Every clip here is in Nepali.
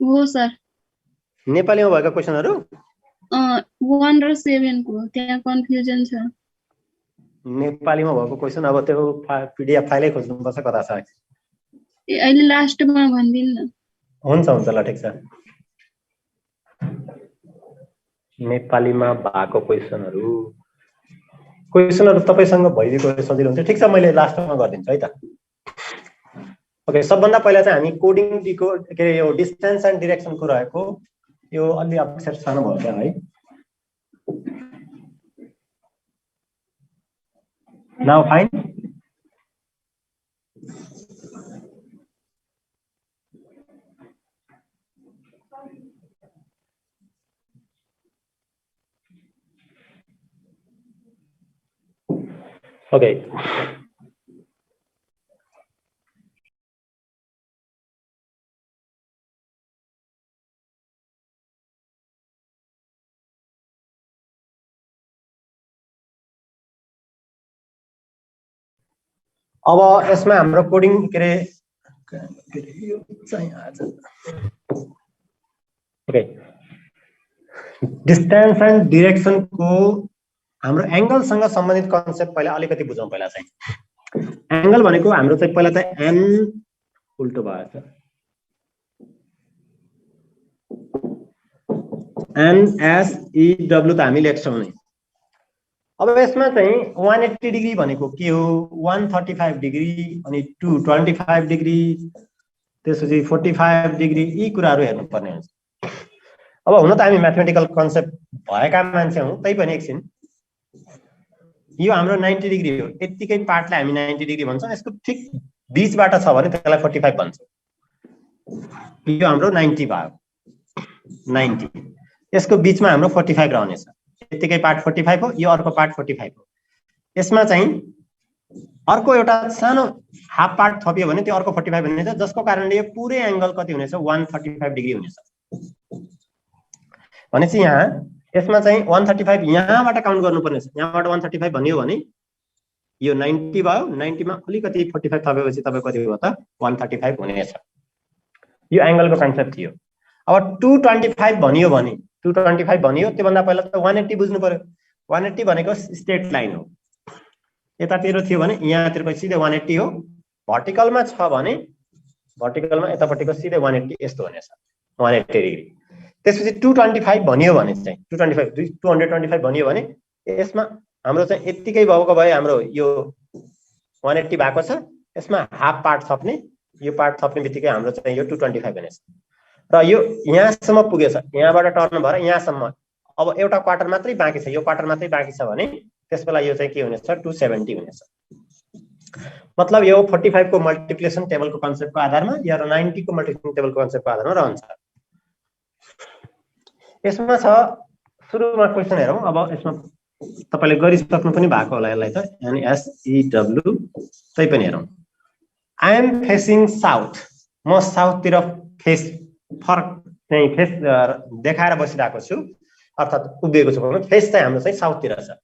हो सर। नेपालीमा भएका क्वेशनहरु 1 र 7 को त्यहाँ कन्फ्युजन छ। नेपालीमा भएको क्वेशन अब त्यो पीडीएफ फाइलै खोज्नुपर्छ कता छ। अहिले लास्टमा भन्दिन न। हुन्छ हुन्छ ल ठीक छ। नेपालीमा भएको क्वेशनहरु तपाईसँग भइदिएको सजिलो हुन्छ। ठीक छ मैले लास्टमा गरिदिन्छु है त। ओके सबभन्दा पहिला चाहिँ हामी कोडिङ डिकोड के यो डिस्टेन्स एन्ड डाइरेक्सन को रहेको यो अलि अक्षर सानो भयो है। Now fine. ओके अब यसमा हाम्रो कोडिङ के रे यो चाहिँ आज ओके डिस्टेन्स एन्ड डाइरेक्सन को हाम्रो एंगल सँग सम्बन्धित कन्सेप्ट पहिला अलिकति बुझौं। पहिला चाहिँ एंगल भनेको हाम्रो चाहिँ पहिला चाहिँ एन उल्टो भएछ एन एस ई डब्ल्यू त हामी लेख्छौं नै। अब यसमा चाहिँ 180 डिग्री भनेको के हो 135 डिग्री अनि 225 डिग्री त्यसपछि 45 डिग्री यी कुराहरु हेर्नु पर्ने हुन्छ। अब हुन त हामी म्याथमेटिकल कन्सेप्ट भएका मान्छे हौं तै पनि एकछिन यो हाम्रो 90 डिग्री हो। यतिकै पार्टलाई हामी 90 डिग्री भन्छौं। यसको ठीक बीचबाट छ भने त्यसलाई 45 भन्छौं। यो हाम्रो 90 भयो 90 यसको बीचमा हाम्रो 45 रहनेछ। यतिकै पार्ट 45 हो यो अर्को पार्ट 45 हो। यसमा चाहिँ अर्को एउटा सानो हाफ पार्ट थपियो भने त्यो अर्को 45 हुनेछ जसको कारणले यो पुरै एंगल कति हुनेछ 135 डिग्री हुनेछ। भनेपछि यहाँ यसमा चाहिँ 135 यहाँबाट काउन्ट गर्नुपर्ने छ। यहाँबाट 135 भनियो भने यो 90 भयो 90 मा अलिकति 45 थपेपछि तपाईको कति भयो त 135 हुनेछ। यो एंगलको कन्सेप्ट थियो। अब 225 भनियो भने 225 भनियो त्यो भन्दा पहिला त 180 बुझ्नु पर्यो। 180 भनेको स्ट्रेट लाइन हो। यतातिर थियो भने यहाँतिरको सिधै 180 हो। भर्टिकलमा छ भने भर्टिकलमा यतापट्टिको सिधै 180 यस्तो हुनेछ 180 डिग्री। त्यसपछि 225 भनियो भने चाहिँ 225 भनियो भने यसमा हाम्रो चाहिँ यतिकै भएको भए हाम्रो यो 180 भएको छ। यसमा हाफ पार्ट थप्ने यो पार्ट थप्ने बित्तिकै हाम्रो चाहिँ यो 225 हुनेछ। र यो यहाँसम्म पुगेछ यहाँबाट टर्न भएर यहाँसम्म। अब एउटा क्वार्टर मात्रै बाँकी छ यो क्वार्टर मात्रै बाँकी छ भने त्यसबेला यो चाहिँ के हुनेछ 270 हुनेछ। मतलब यो 45 को मल्टिप्लिकेसन टेबलको कन्सेप्टको आधारमा या 90 को मल्टिप्लिकेसन टेबलको कन्सेप्टको आधारमा रहन्छ। यसमा छ सुरुमा क्वेशन हेरौं। अब यसमा तपाईले गरिसक्नु पनि भएको होला यसलाई त एन एस ई डब्ल्यू तै पनि हेरौं। आई एम फेसिङ साउथ म साउथ तिर फेस फर्क चाहिँ फेस देखाएर बसिरहेको छु अर्थात उभिएको छु भने फेस चाहिँ हाम्रो चाहिँ साउथ तिर छ।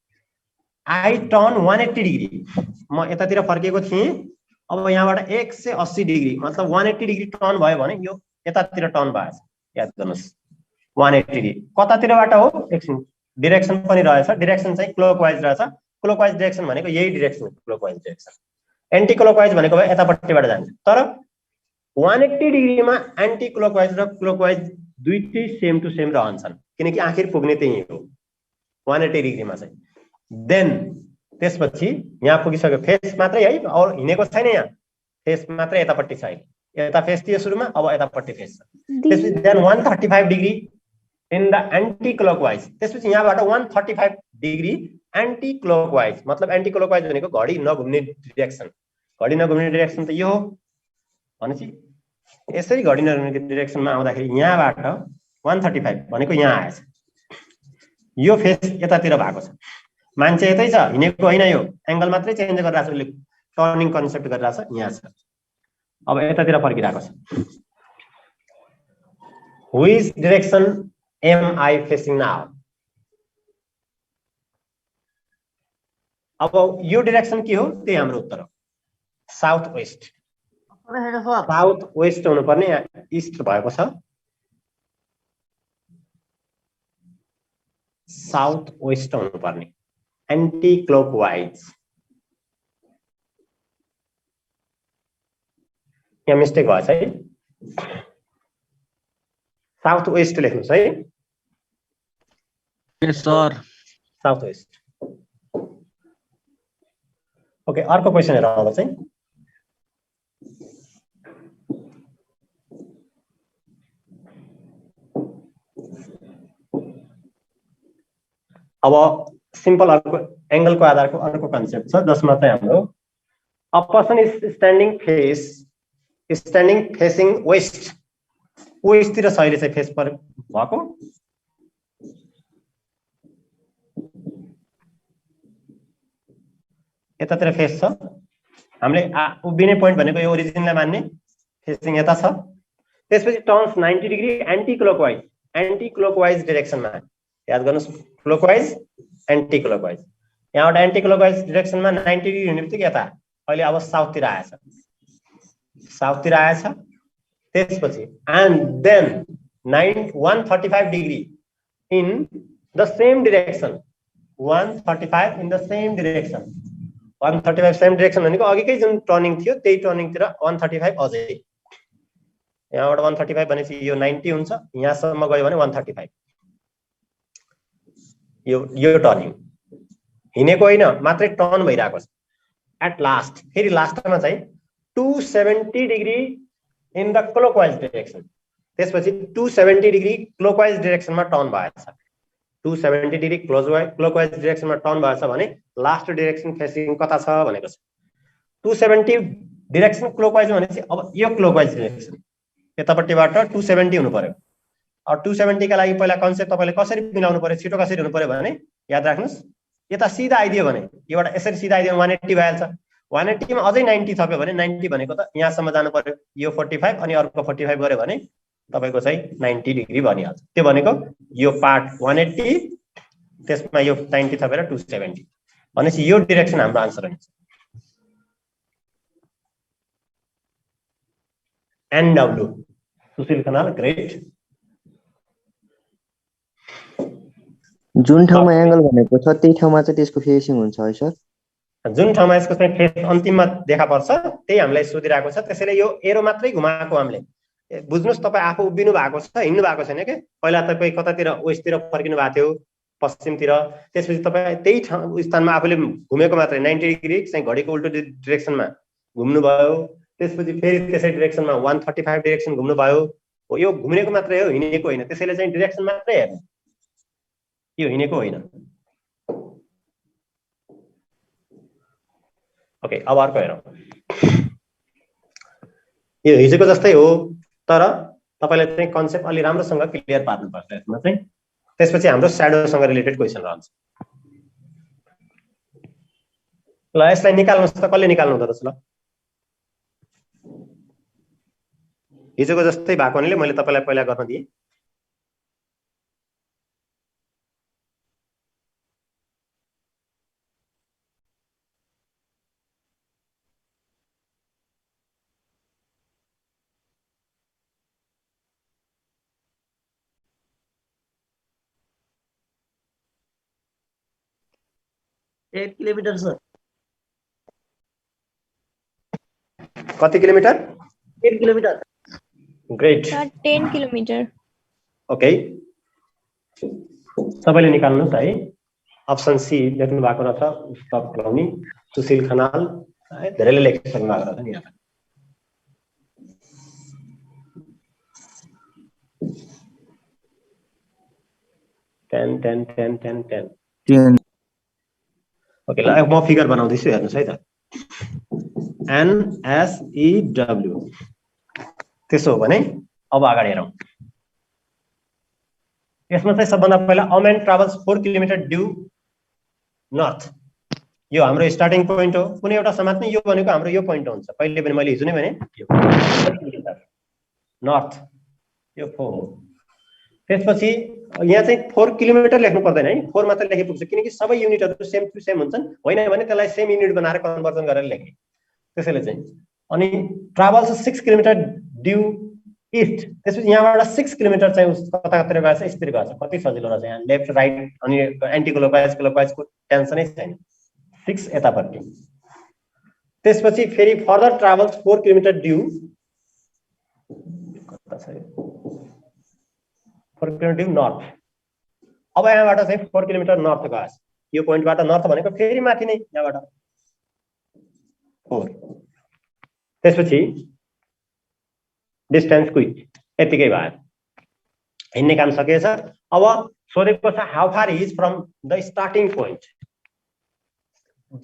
आई टर्न 180 डिग्री म यतातिर फर्केको थिएँ। अब यहाँबाट 180 डिग्री मतलब 180 डिग्री टर्न भयो भने यो यतातिर टर्न भएछ। याद गर्नुस् 180 डिग्री कतातिरबाट हो एकछिन डाइरेक्सन पनि रहेछ। डाइरेक्सन चाहिँ क्लकवाइज रहेछ। क्लकवाइज डाइरेक्सन भनेको यही direction clockwise direction. Anti clockwise भनेको यतापट्टिबाट जान्छ। तर 180 डिग्रीमा एन्टी क्लकवाइज र क्लकवाइज दुईटै सेम टु सेम रहन्छन् किनकि आखिर पुग्ने त्यही हो 180 डिग्रीमा चाहिँ। देन त्यसपछि यहाँ पुगिसक्यो फेस मात्रै है और हिनेको छैन। यहाँ फेस मात्रै यतापट्टि छ। यता फेस थियो सुरुमा अब यतापट्टि फेस छ। त्यसपछि then 135 degree in the anti clockwise. त्यसपछि यहाँबाट 135 डिग्री एन्टी क्लकवाइज मतलब एन्टी क्लकवाइज भनेको घडी नघुम्ने डाइरेक्सन। घडी नघुम्ने डाइरेक्सन त यो हो भनेपछि यसरी घडी नघुम्ने डाइरेक्सनमा आउँदाखेरि यहाँबाट 135 भनेको यहाँ आएछ। यो फेस यतातिर भएको छ मान्छे यतै छ हिनेको हैन। यो एंगल मात्रै चेन्ज गरिरहेछ टर्निङ कन्सेप्ट गरिरहेछ यहाँ छ। अब यतातिर फर्किरहेको छ। Which direction am I facing now. अब यो डाइरेक्सन के हो त्यही हाम्रो उत्तर हो साउथ वेस्ट। साउथ वेस्ट हुनुपर्ने ईस्ट भएको छ। साउथ वेस्ट हुनुपर्ने, एन्टी क्लकवाइज। यहाँ मिस्टेक भएछ है, साउथ वेस्ट लेख्नुस् है। Yes sir. South west. Okay, अर्को क्वेसन हेरौँ अब चाहिँ। अब सिम्पल अर्को एंगलको आधारको अर्को कन्सेप्ट छ जसमा चाहिँ हाम्रो a person is standing facing west, वेस्टतिर सहिले चाहिँ फेस पर भएको, यतातिर फेस छ। हामीले उभिने पोइन्ट भनेको यो ओरिजिनलाई मान्ने, फेसिङ यता छ। त्यसपछि टर्न्स 90 डिग्री एन्टी क्लकवाइज डाइरेक्सनमा। याद गर्नुस्, क्लकवाइज एन्टी क्लकवाइज। यहाँबाट एन्टी क्लकवाइज डाइरेक्सनमा 90 डिग्री हुने बित्तिकै यता अहिले अब साउथतिर आएछ, साउथतिर आएछ। त्यसपछि and then 135 degree in the same direction, 135 in the same direction. 135 same direction भनेको अघिकै जुन टर्निङ थियो त्यही टर्निङतिर 135 अझै। यहाँबाट 135 भनेपछि यो 90 हुन्छ, यहाँसम्म गयो भने 135। यो टर्निङ हिँडेको होइन, मात्रै टर्न भइरहेको छ। एट लास्ट फेरि लास्टमा चाहिँ 270 degree in the clockwise direction. त्यसपछि 270 डिग्री क्लकवाइज डाइरेक्सनमा टर्न भएछ। 270 डिग्री क्लकवाइज डाइरेक्सनमा टर्न भएछ भने लास्ट डाइरेक्सन फेसिङ कता छ भनेको छ। 270 डाइरेक्सन क्लकवाइज भनेपछि अब यो क्लकवाइज डाइरेक्सन यतापट्टिबाट 270 हुनु पर्यो। अब 270 का लागि पहिला कन्सेप्ट तपाईले कसरी मिलाउनु पर्यो, छिटो कसरी हुनु पर्यो भने याद राख्नुस्, यता सिधा आइदियो भने योबाट यसरी सिधा आइदियो 180 भइहाल्छ। 180 मा अझै 90 थप्यो भने 90 भनेको त यहाँसम्म जानु पर्यो, यो 45 अनि अर्को 45 गर्यो भने तपाईको चाहिँ 90 डिग्री बनिहाल्छ। त्यो भनेको यो पार्ट 180, त्यसमा यो 90 थपेर 270 भनेपछि यो डाइरेक्सन हाम्रो आन्सर हुन्छ। NW Sushil Khanal, great. जुन ठाउँमा एंगल भनेको छ त्यही ठाउँमा चाहिँ त्यसको फेसिङ हुन्छ है सर? जुन ठाउँमा यसको चाहिँ फेस अन्तिममा देखा पर्छ त्यही हामीलाई सोधिरहेको छ। त्यसैले यो एरो मात्रै घुमाएको हामीले बुझ्नुस्। तपाई आफू उभिनु भएको छ, हिँड्नु भएको छैन के। पहिला तपाई कतातिर वेस्टतिर फर्किनु भएको थियो, पश्चिमतिर। त्यसपछि तपाई त्यही स्थानमा आफूले घुमेको मात्रै 90 डिग्री चाहिँ घडीको उल्टो डाइरेक्सनमा घुम्नु भयो। त्यसपछि फेरि त्यसै डाइरेक्सनमा 135 डाइरेक्सन घुम्नु भयो। हो, यो घुमेको मात्रै हो, हिँडेको होइन। त्यसैले चाहिँ डाइरेक्सन मात्रै हेर्नु, यो हिँडेको होइन। ओके, अब अर्को हेरौँ। यो हिजोको जस्तै हो, तर तपाईले चाहिँ कन्सेप्ट अलि राम्रोसँग क्लियर पार्नुपर्छ यसमा चाहिँ। त्यसपछि हाम्रो स्याडोसँग रिलेटेड क्वेसन रहन्छ। ल यसलाई निकाल्नुस् त, कसले निकाल्नु हुँदो रहेछ? ल हिजोको जस्तै भएको हुनाले मैले तपाईलाई पहिला गर्न दिएँ। Eight kilometer sir. कति kilometer? 10 kilometer. Great. 10 kilometer. Okay, सबैले निकाल्नुस् है। अप्सन सी लेख्नु भएको रहेछ स्टप लगाउने, सुशील खनाल। धेरैले लेखिसक्नु भएको रहेछ नि यहाँ। टेन। ओके, ल म फिगर बनाउँदैछु, हेर्नुस् है त। NSEW। त्यसो हो भने अब अगाडि हेरौँ। यसमा चाहिँ सबभन्दा पहिला a man travels 4 kilometre due north. यो हाम्रो स्टार्टिङ पोइन्ट हो। कुनै एउटा समात्ने यो भनेको हाम्रो यो पोइन्ट हुन्छ। पहिले पनि मैले हिजो नै भने यो नर्थ, यो 4 हो। त्यसपछि यहाँ चाहिँ 4 किलोमिटर लेख्नु पर्दैन है, 4 मात्र लेखे पुग्छ, किनकि सबै युनिटहरु सेम टु सेम हुन्छन्। होइन भने त्यसलाई सेम युनिट बनाएर कन्भर्जन गरेर लेख्ने। त्यसैले चाहिँ अनि ट्राभल्स 6 किलोमिटर ड्यू इस्ट, त्यसपछि यहाँबाट 6 किलोमिटर चाहिँ कतातिर गएछ, यस्तरी गएछ। कति सजिलो रहेछ, यहाँ लेफ्ट राइट अनि एन्टी क्लोकवाइजको टेन्सनै छैन। 6 यतापट्टि, त्यसपछि फेरि फर्दर ट्राभल्स 4 किलोमिटर ड्यू, कता छ 4 किलोमिटर ड्यू नर्थ। अब यहाँबाट चाहिँ 4 किलोमिटर नर्थ गएछ, यो पोइन्टबाट नर्थ भनेको फेरि माथि नै यहाँबाट 4। त्यसपछि डिस्टेन्स क्विक यतिकै भयो, हिँड्ने काम सकिएछ। अब सोधेको छ how far is from the starting point,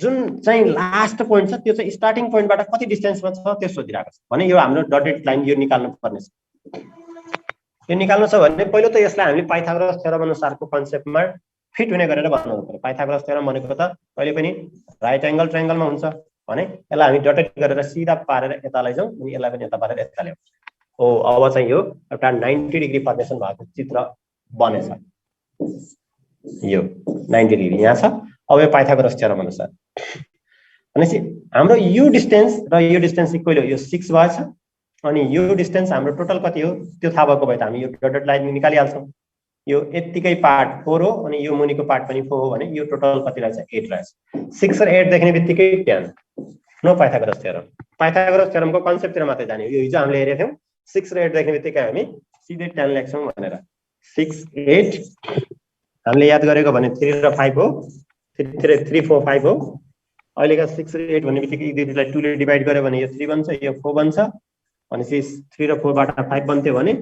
जुन चाहिँ लास्ट पोइन्ट छ त्यो चाहिँ स्टार्टिङ पोइन्टबाट कति डिस्टेन्समा छ त्यो सोधिरहेको छ भने यो हाम्रो डटेड लाइन यो निकाल्नु पर्ने छ। यो निकाल्नु छ भने पहिलो त यसलाई हामीले पाइथागोरस थ्योरम अनुसारको कन्सेप्टमा फिट हुने गरेर बनाउनु पर्यो। पाइथागोरस थ्योरम भनेको त कहिले पनि राइट एंगल ट्रायंगलमा हुन्छ भने यसलाई हामी डटेड गरेर सिधा पारेर यता लैजाउँ अनि यसलाई पनि यता पारेर यता ल्याउँ। हो अब चाहिँ यो एउटा 90 डिग्री फर्मेसन भएको चित्र बनेछ। यो 90 डिग्री यहाँ छ। अब यो पाइथागोरस थ्योरम अनुसार भनेपछि हाम्रो यो डिस्टेन्स र यो डिस्टेन्स इक्वल हो, यो 6 भएछ अनि यो डिस्टेन्स हाम्रो टोटल कति हो त्यो थाहा भएको भए त हामी यो डटेड लाइन निकालिहाल्छौँ। यो यतिकै पार्ट 4 हो अनि यो मुनिको पार्ट पनि 4 हो भने यो टोटल कति रहेछ 8 रहेछ। 6 र 8 देख्ने बित्तिकै 10 नो पाइथागोरस थ्योरम। पाइथागोरस थ्योरमको कन्सेप्टतिर मात्रै जाने हो। यो हिजो हामीले हेरेको थियौँ 6 र 8 देख्ने बित्तिकै हामी सिधै 10 लेख्छौँ भनेर। 6 8 हामीले याद गरेको भने 3 र 5 हो, 3 4 5 हो। अहिलेका 6 र 8 भन्ने बित्तिकै यी दुईलाई 2 ले डिभाइड गर्यो भने यो 3 बन्छ, यो 4 बन्छ। भनेपछि 3 र 4 बाट 5 बन्थ्यो भने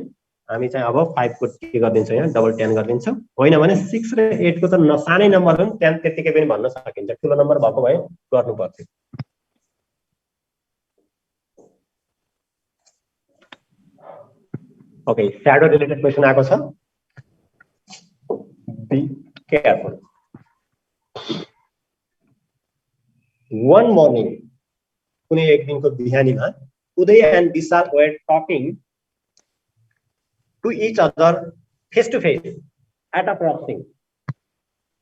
हामी चाहिँ अब 5 को के गरिदिन्छौँ, यहाँ डबल 10 गरिदिन्छौँ। होइन भने 6 र 8 को त सानै नम्बर हो, 10 त्यतिकै पनि भन्न सकिन्छ, ठुलो नम्बर भएको भए गर्नु पर्थ्यो। ओके, स्याडो रिलेटेड क्वेसन आएको छ, बी केयरफुल। वन मर्निङ कुनै एक दिनको बिहानीमा Uday and Vishal were talking to each other face to face at a crossing.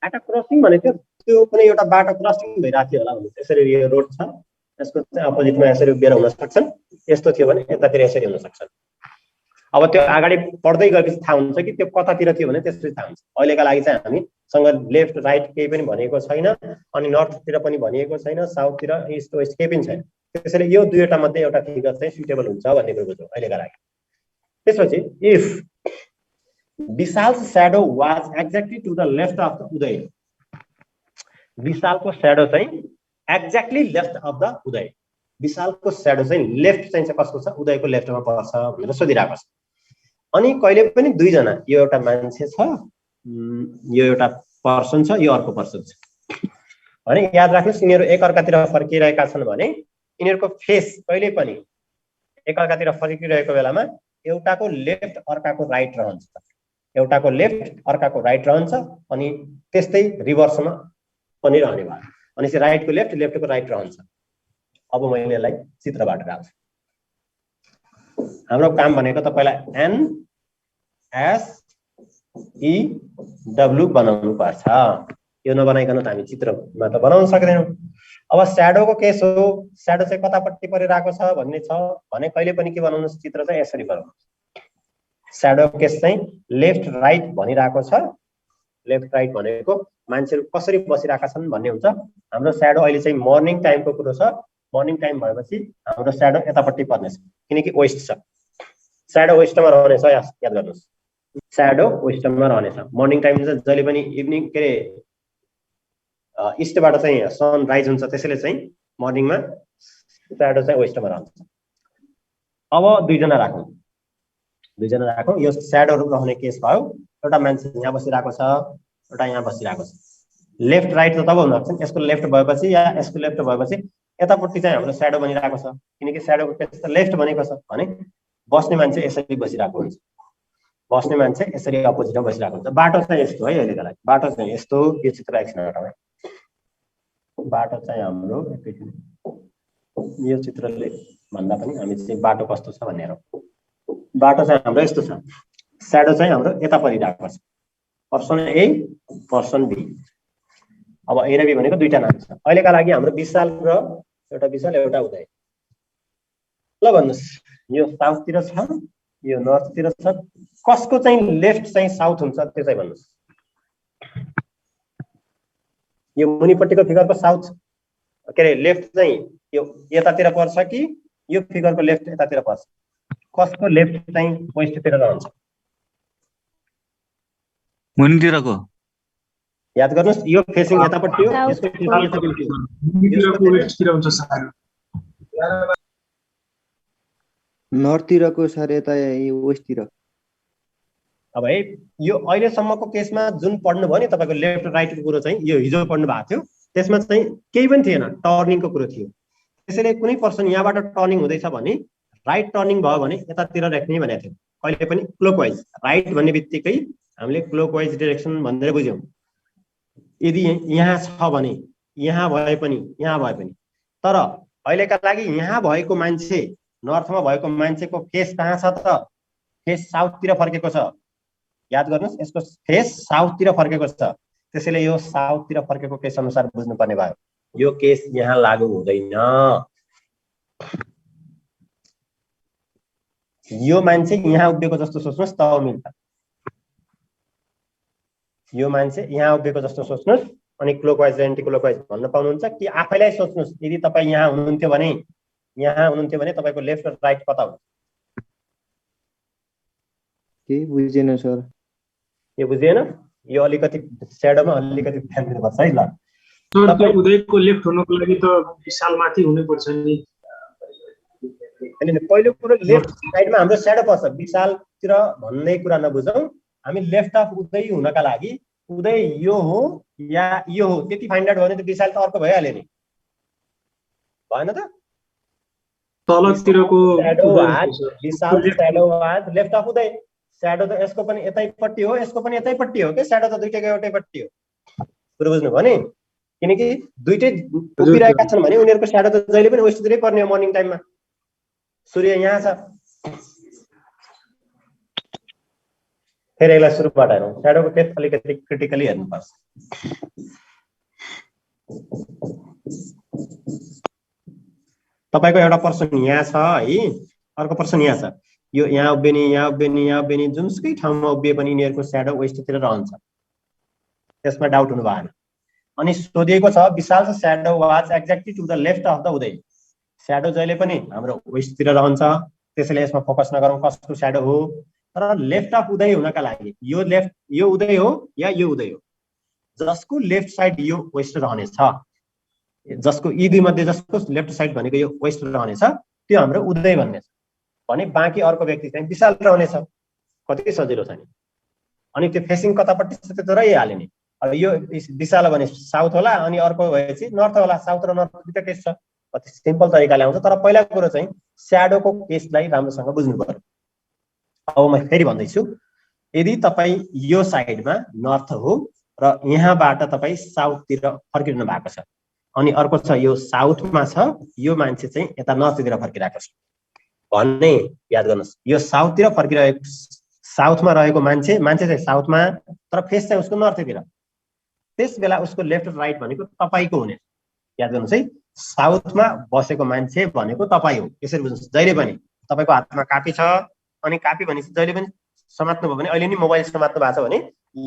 At a crossing भनेको त्यो कुनै एउटा बाटो क्रसिङ भइरहेको थियो होला भने यसरी यो रोड छ, यसको चाहिँ अपोजिटमा यसरी उभिएर हुन सक्छन्, यस्तो थियो भने यतातिर यसरी हुन सक्छन्। अब त्यो अगाडि पढ्दै गएपछि थाहा हुन्छ कि त्यो कतातिर थियो भने त्यसपछि थाहा हुन्छ। अहिलेका लागि चाहिँ हामीसँग लेफ्ट राइट केही पनि भनिएको छैन अनि नर्थतिर पनि भनिएको छैन, साउथतिर इस्ट वेस्ट केही पनि छैन। त्यसैले यो दुईवटा मध्ये एउटा फिगर चाहिँ सुटेबल हुन्छ भन्ने कुरो बुझौँ अहिलेका लागि। त्यसपछि if Vishal's shadow was exactly to the left of the Uday, विशालको स्याडो चाहिँ exactly left of the Uday, विशालको स्याडो चाहिँ लेफ्ट चाहिँ कसको छ, उदयको लेफ्टमा पर्छ भनेर सोधिरहेको छ। अनि कहिले पनि दुईजना, यो एउटा मान्छे छ, यो एउटा पर्सन छ, यो अर्को पर्सन छ भने याद राख्नुस् यिनीहरू एकअर्कातिर फर्किरहेका छन् भने यिनीहरूको फेस कहिले पनि एकअर्कातिर फर्किरहेको बेलामा एउटाको लेफ्ट अर्काको राइट रहन्छ, एउटाको लेफ्ट अर्काको राइट रहन्छ अनि त्यस्तै रिभर्समा पनि रहने भयो। भनेपछि राइटको लेफ्ट, लेफ्टको राइट रहन्छ। अब मैले यसलाई चित्रबाट राख्छु। हाम्रो काम भनेको तपाईलाई NSEW बनाउनु पर्छ। यो नबनाइकन त हामी चित्रमा त बनाउन सक्दैनौँ। अब स्याडोको केस हो, स्याडो चाहिँ कतापट्टि परिरहेको छ भन्ने छ भने कहिले पनि के बनाउनुस्, चित्र चाहिँ यसरी बनाउनुस्। स्याडो केस चाहिँ लेफ्ट राइट भनिरहेको छ। लेफ्ट राइट भनेको मान्छेहरू कसरी बसिरहेका छन् भन्ने हुन्छ। हाम्रो स्याडो अहिले चाहिँ मर्निङ टाइमको कुरो छ। मर्निङ टाइम भएपछि हाम्रो स्याडो यतापट्टि पर्नेछ किनकि वेस्ट छ। स्याडो वेस्टमा रहनेछ, याद गर्नुहोस्, स्याडो वेस्टमा रहनेछ। मर्निङ टाइम चाहिँ जहिले पनि इभिनिङ के अरे इस्टबाट चाहिँ सन राइज हुन्छ, त्यसैले चाहिँ मर्निङमा स्याडो चाहिँ वेस्टमा रहन्छ। अब दुईजना राखौँ, यो स्याडोहरू रहने केस भयो। एउटा मान्छे यहाँ बसिरहेको छ, एउटा यहाँ बसिरहेको छ। लेफ्ट राइट त तब हुन सक्छ, यसको लेफ्ट भएपछि या यसको लेफ्ट भएपछि यतापट्टि चाहिँ हाम्रो स्याडो बनिरहेको छ किनकि स्याडोको केस त लेफ्ट भनेको छ भने बस्ने मान्छे यसरी बसिरहेको हुन्छ, बस्ने मान्छे यसरी अपोजिटमा बसिरहेको हुन्छ। बाटो चाहिँ यस्तो है, अहिलेका लागि बाटो चाहिँ यस्तो। यो चित्र एकछिन हटाउँ। बाटो चाहिँ हाम्रो यो चित्रले भन्दा पनि हामी चाहिँ बाटो कस्तो छ भन्ने हेरौँ। बाटो चाहिँ हाम्रो यस्तो छ, स्याडो चाहिँ हाम्रो यता परिरहेको छ, पर्सन ए पर्सन बी। अब ए र बी भनेको दुईटा नाम छ। अहिलेका लागि हाम्रो विशाल र एउटा विशाल एउटा उदय। ल भन्नुहोस्, यो साउथतिर छ, यो नर्थतिर छ। कसको चाहिँ लेफ्ट चाहिँ साउथ हुन्छ त्यो चाहिँ भन्नुस्। यो मुनिपट्टिको फिगरको साउथ के अरे लेफ्ट चाहिँ यो यतातिर पर्छ कि यो फिगरको लेफ्ट यतातिर पर्छ? कसको लेफ्ट चाहिँ वेस्टतिर रहन्छ? मुनितिरको याद गर्नुस्, यो फेसिङ यतापट्टि हो, यसको फेसिङ यतापट्टि हो। मुनितिरको वेस्टतिर हुन्छ सर। नर्थतिरको सर यता वेस्टतिर। अब है यो अहिलेसम्मको केसमा जुन पढ्नु भयो नि तपाईँको लेफ्ट राइटको कुरो चाहिँ यो हिजो पढ्नु भएको थियो, त्यसमा चाहिँ केही पनि थिएन, टर्निङको कुरो थियो। त्यसैले कुनै पर्सन यहाँबाट टर्निङ हुँदैछ भने राइट टर्निङ भयो भने यतातिर राख्ने भनेको थियो। कहिले पनि क्लोकवाइज, राइट भन्ने बित्तिकै हामीले क्लोकवाइज डिरेक्सन भनेर बुझ्यौँ। यदि यहाँ छ भने यहाँ भए पनि यहाँ भए पनि, तर अहिलेका लागि यहाँ भएको मान्छे नर्थमा भएको मान्छेको फेस कहाँ छ त? फेस साउथतिर फर्केको छ। याद गर्नुहोस्, यसको फेस साउथतिर फर्केको छ। त्यसैले यो साउथतिर फर्केको केस अनुसार बुझ्नुपर्ने भयो। यो केस यहाँ लागू हुँदैन। यो मान्छे यहाँ उभिएको जस्तो सोच्नुहोस् त मिल्छ। यो मान्छे यहाँ उभिएको जस्तो सोच्नुहोस् अनि क्लोकवाइज र एन्टी क्लोकवाइज भन्न पाउनुहुन्छ कि आफैलाई सोच्नुहोस्। यदि तपाईँ यहाँ हुनुहुन्थ्यो भने तपाईँको लेफ्ट र राइट कता हुन्छ? केही बुझेन सर। यो बुझिएन? यो अलिकति स्याडोमा अलिकति ध्यान दिनुपर्छ है। ल सर त्यो उदयको लेफ्ट हुनको लागि त विशाल माथि हुनुपर्छ नि। अनि पहिलो कुरो लेफ्ट साइडमा हाम्रो स्याडो पर्छ। विशालतिर भन्ने कुरा नबुझौँ हामी। लेफ्ट अफ उदय हुनका लागि उदय यो हो या यो हो त्यति फाइन्ड आउट भने त विशाल त अर्को भइहाल्यो नि, भएन त? तलतिरको Vishal shadow was left of Uday. Shadow त यसको पनि यतैपट्टि हो, यसको पनि यतैपट्टि हो के? स्याडो त दुईटैको एउटैपट्टि हो। कुरो बुझ्नु भयो नि? किनकि दुईटै उभिरहेका छन् भने उनीहरूको स्याडो त जहिले पनि वेस्टतिरै पर्ने हो। मर्निङ टाइममा सूर्य यहाँ छ। फेरि यसलाई सुरुबाट हेरौँ। स्याडोको केस अलिकति क्रिटिकली हेर्नुपर्छ। तपाईँको एउटा पर्सन यहाँ छ है, अर्को पर्सन यहाँ छ। यो यहाँ उभिने यहाँ उभिने यहाँ उभिने जुनसुकै ठाउँमा उभिए पनि यिनीहरूको स्याडो वेस्टतिर रहन्छ, त्यसमा डाउट हुनु भएन। अनि सोधिएको छ Vishal shadow was exactly to the left of the Uday. Shadow जहिले पनि हाम्रो वेस्टतिर रहन्छ, त्यसैले यसमा फोकस नगरौँ कसको स्याडो हो। तर लेफ्ट अफ उदय हुनका लागि यो लेफ्ट यो उदय हो या यो उदय हो, जसको लेफ्ट साइड यो वेस्ट रहनेछ, जसको यी दुई मध्ये जसको लेफ्ट साइड भनेको यो वेस्ट रहनेछ त्यो हाम्रो उदय भन्ने छ भने बाँकी अर्को व्यक्ति चाहिँ विशाल रहनेछ। कति सजिलो छ नि। अनि त्यो फेसिङ कतापट्टि छ त्यो त रहिहाल्यो नि। अब यो विशाल भने साउथ होला अनि अर्को भएपछि नर्थ होला। साउथ र नर्थ दुईटा केस छ। कति सिम्पल तरिकाले आउँछ। तर पहिला कुरो चाहिँ स्याडोको केसलाई राम्रोसँग बुझ्नु पर्यो। अब म फेरि भन्दैछु, यदि तपाईँ यो साइडमा नर्थ हो र यहाँबाट तपाईँ साउथतिर फर्किनु भएको छ अनि अर्को छ यो साउथमा छ, यो मान्छे चाहिँ यता नर्थतिर फर्किरहेको छ भन्ने याद गर्नुहोस्। यो साउथतिर फर्किरहेको साउथमा रहेको मान्छे चाहिँ साउथमा तर फेस चाहिँ उसको नर्थतिर। त्यस बेला उसको लेफ्ट राइट भनेको तपाईँको हुने। याद गर्नुहोस् है, साउथमा बसेको मान्छे भनेको तपाईँ हो। यसरी बुझ्नुहोस्। जहिले पनि तपाईँको हातमा कापी छ अनि कापी भनेपछि जहिले पनि समात्नु भयो भने, अहिले नि मोबाइल समात्नु भएको छ भने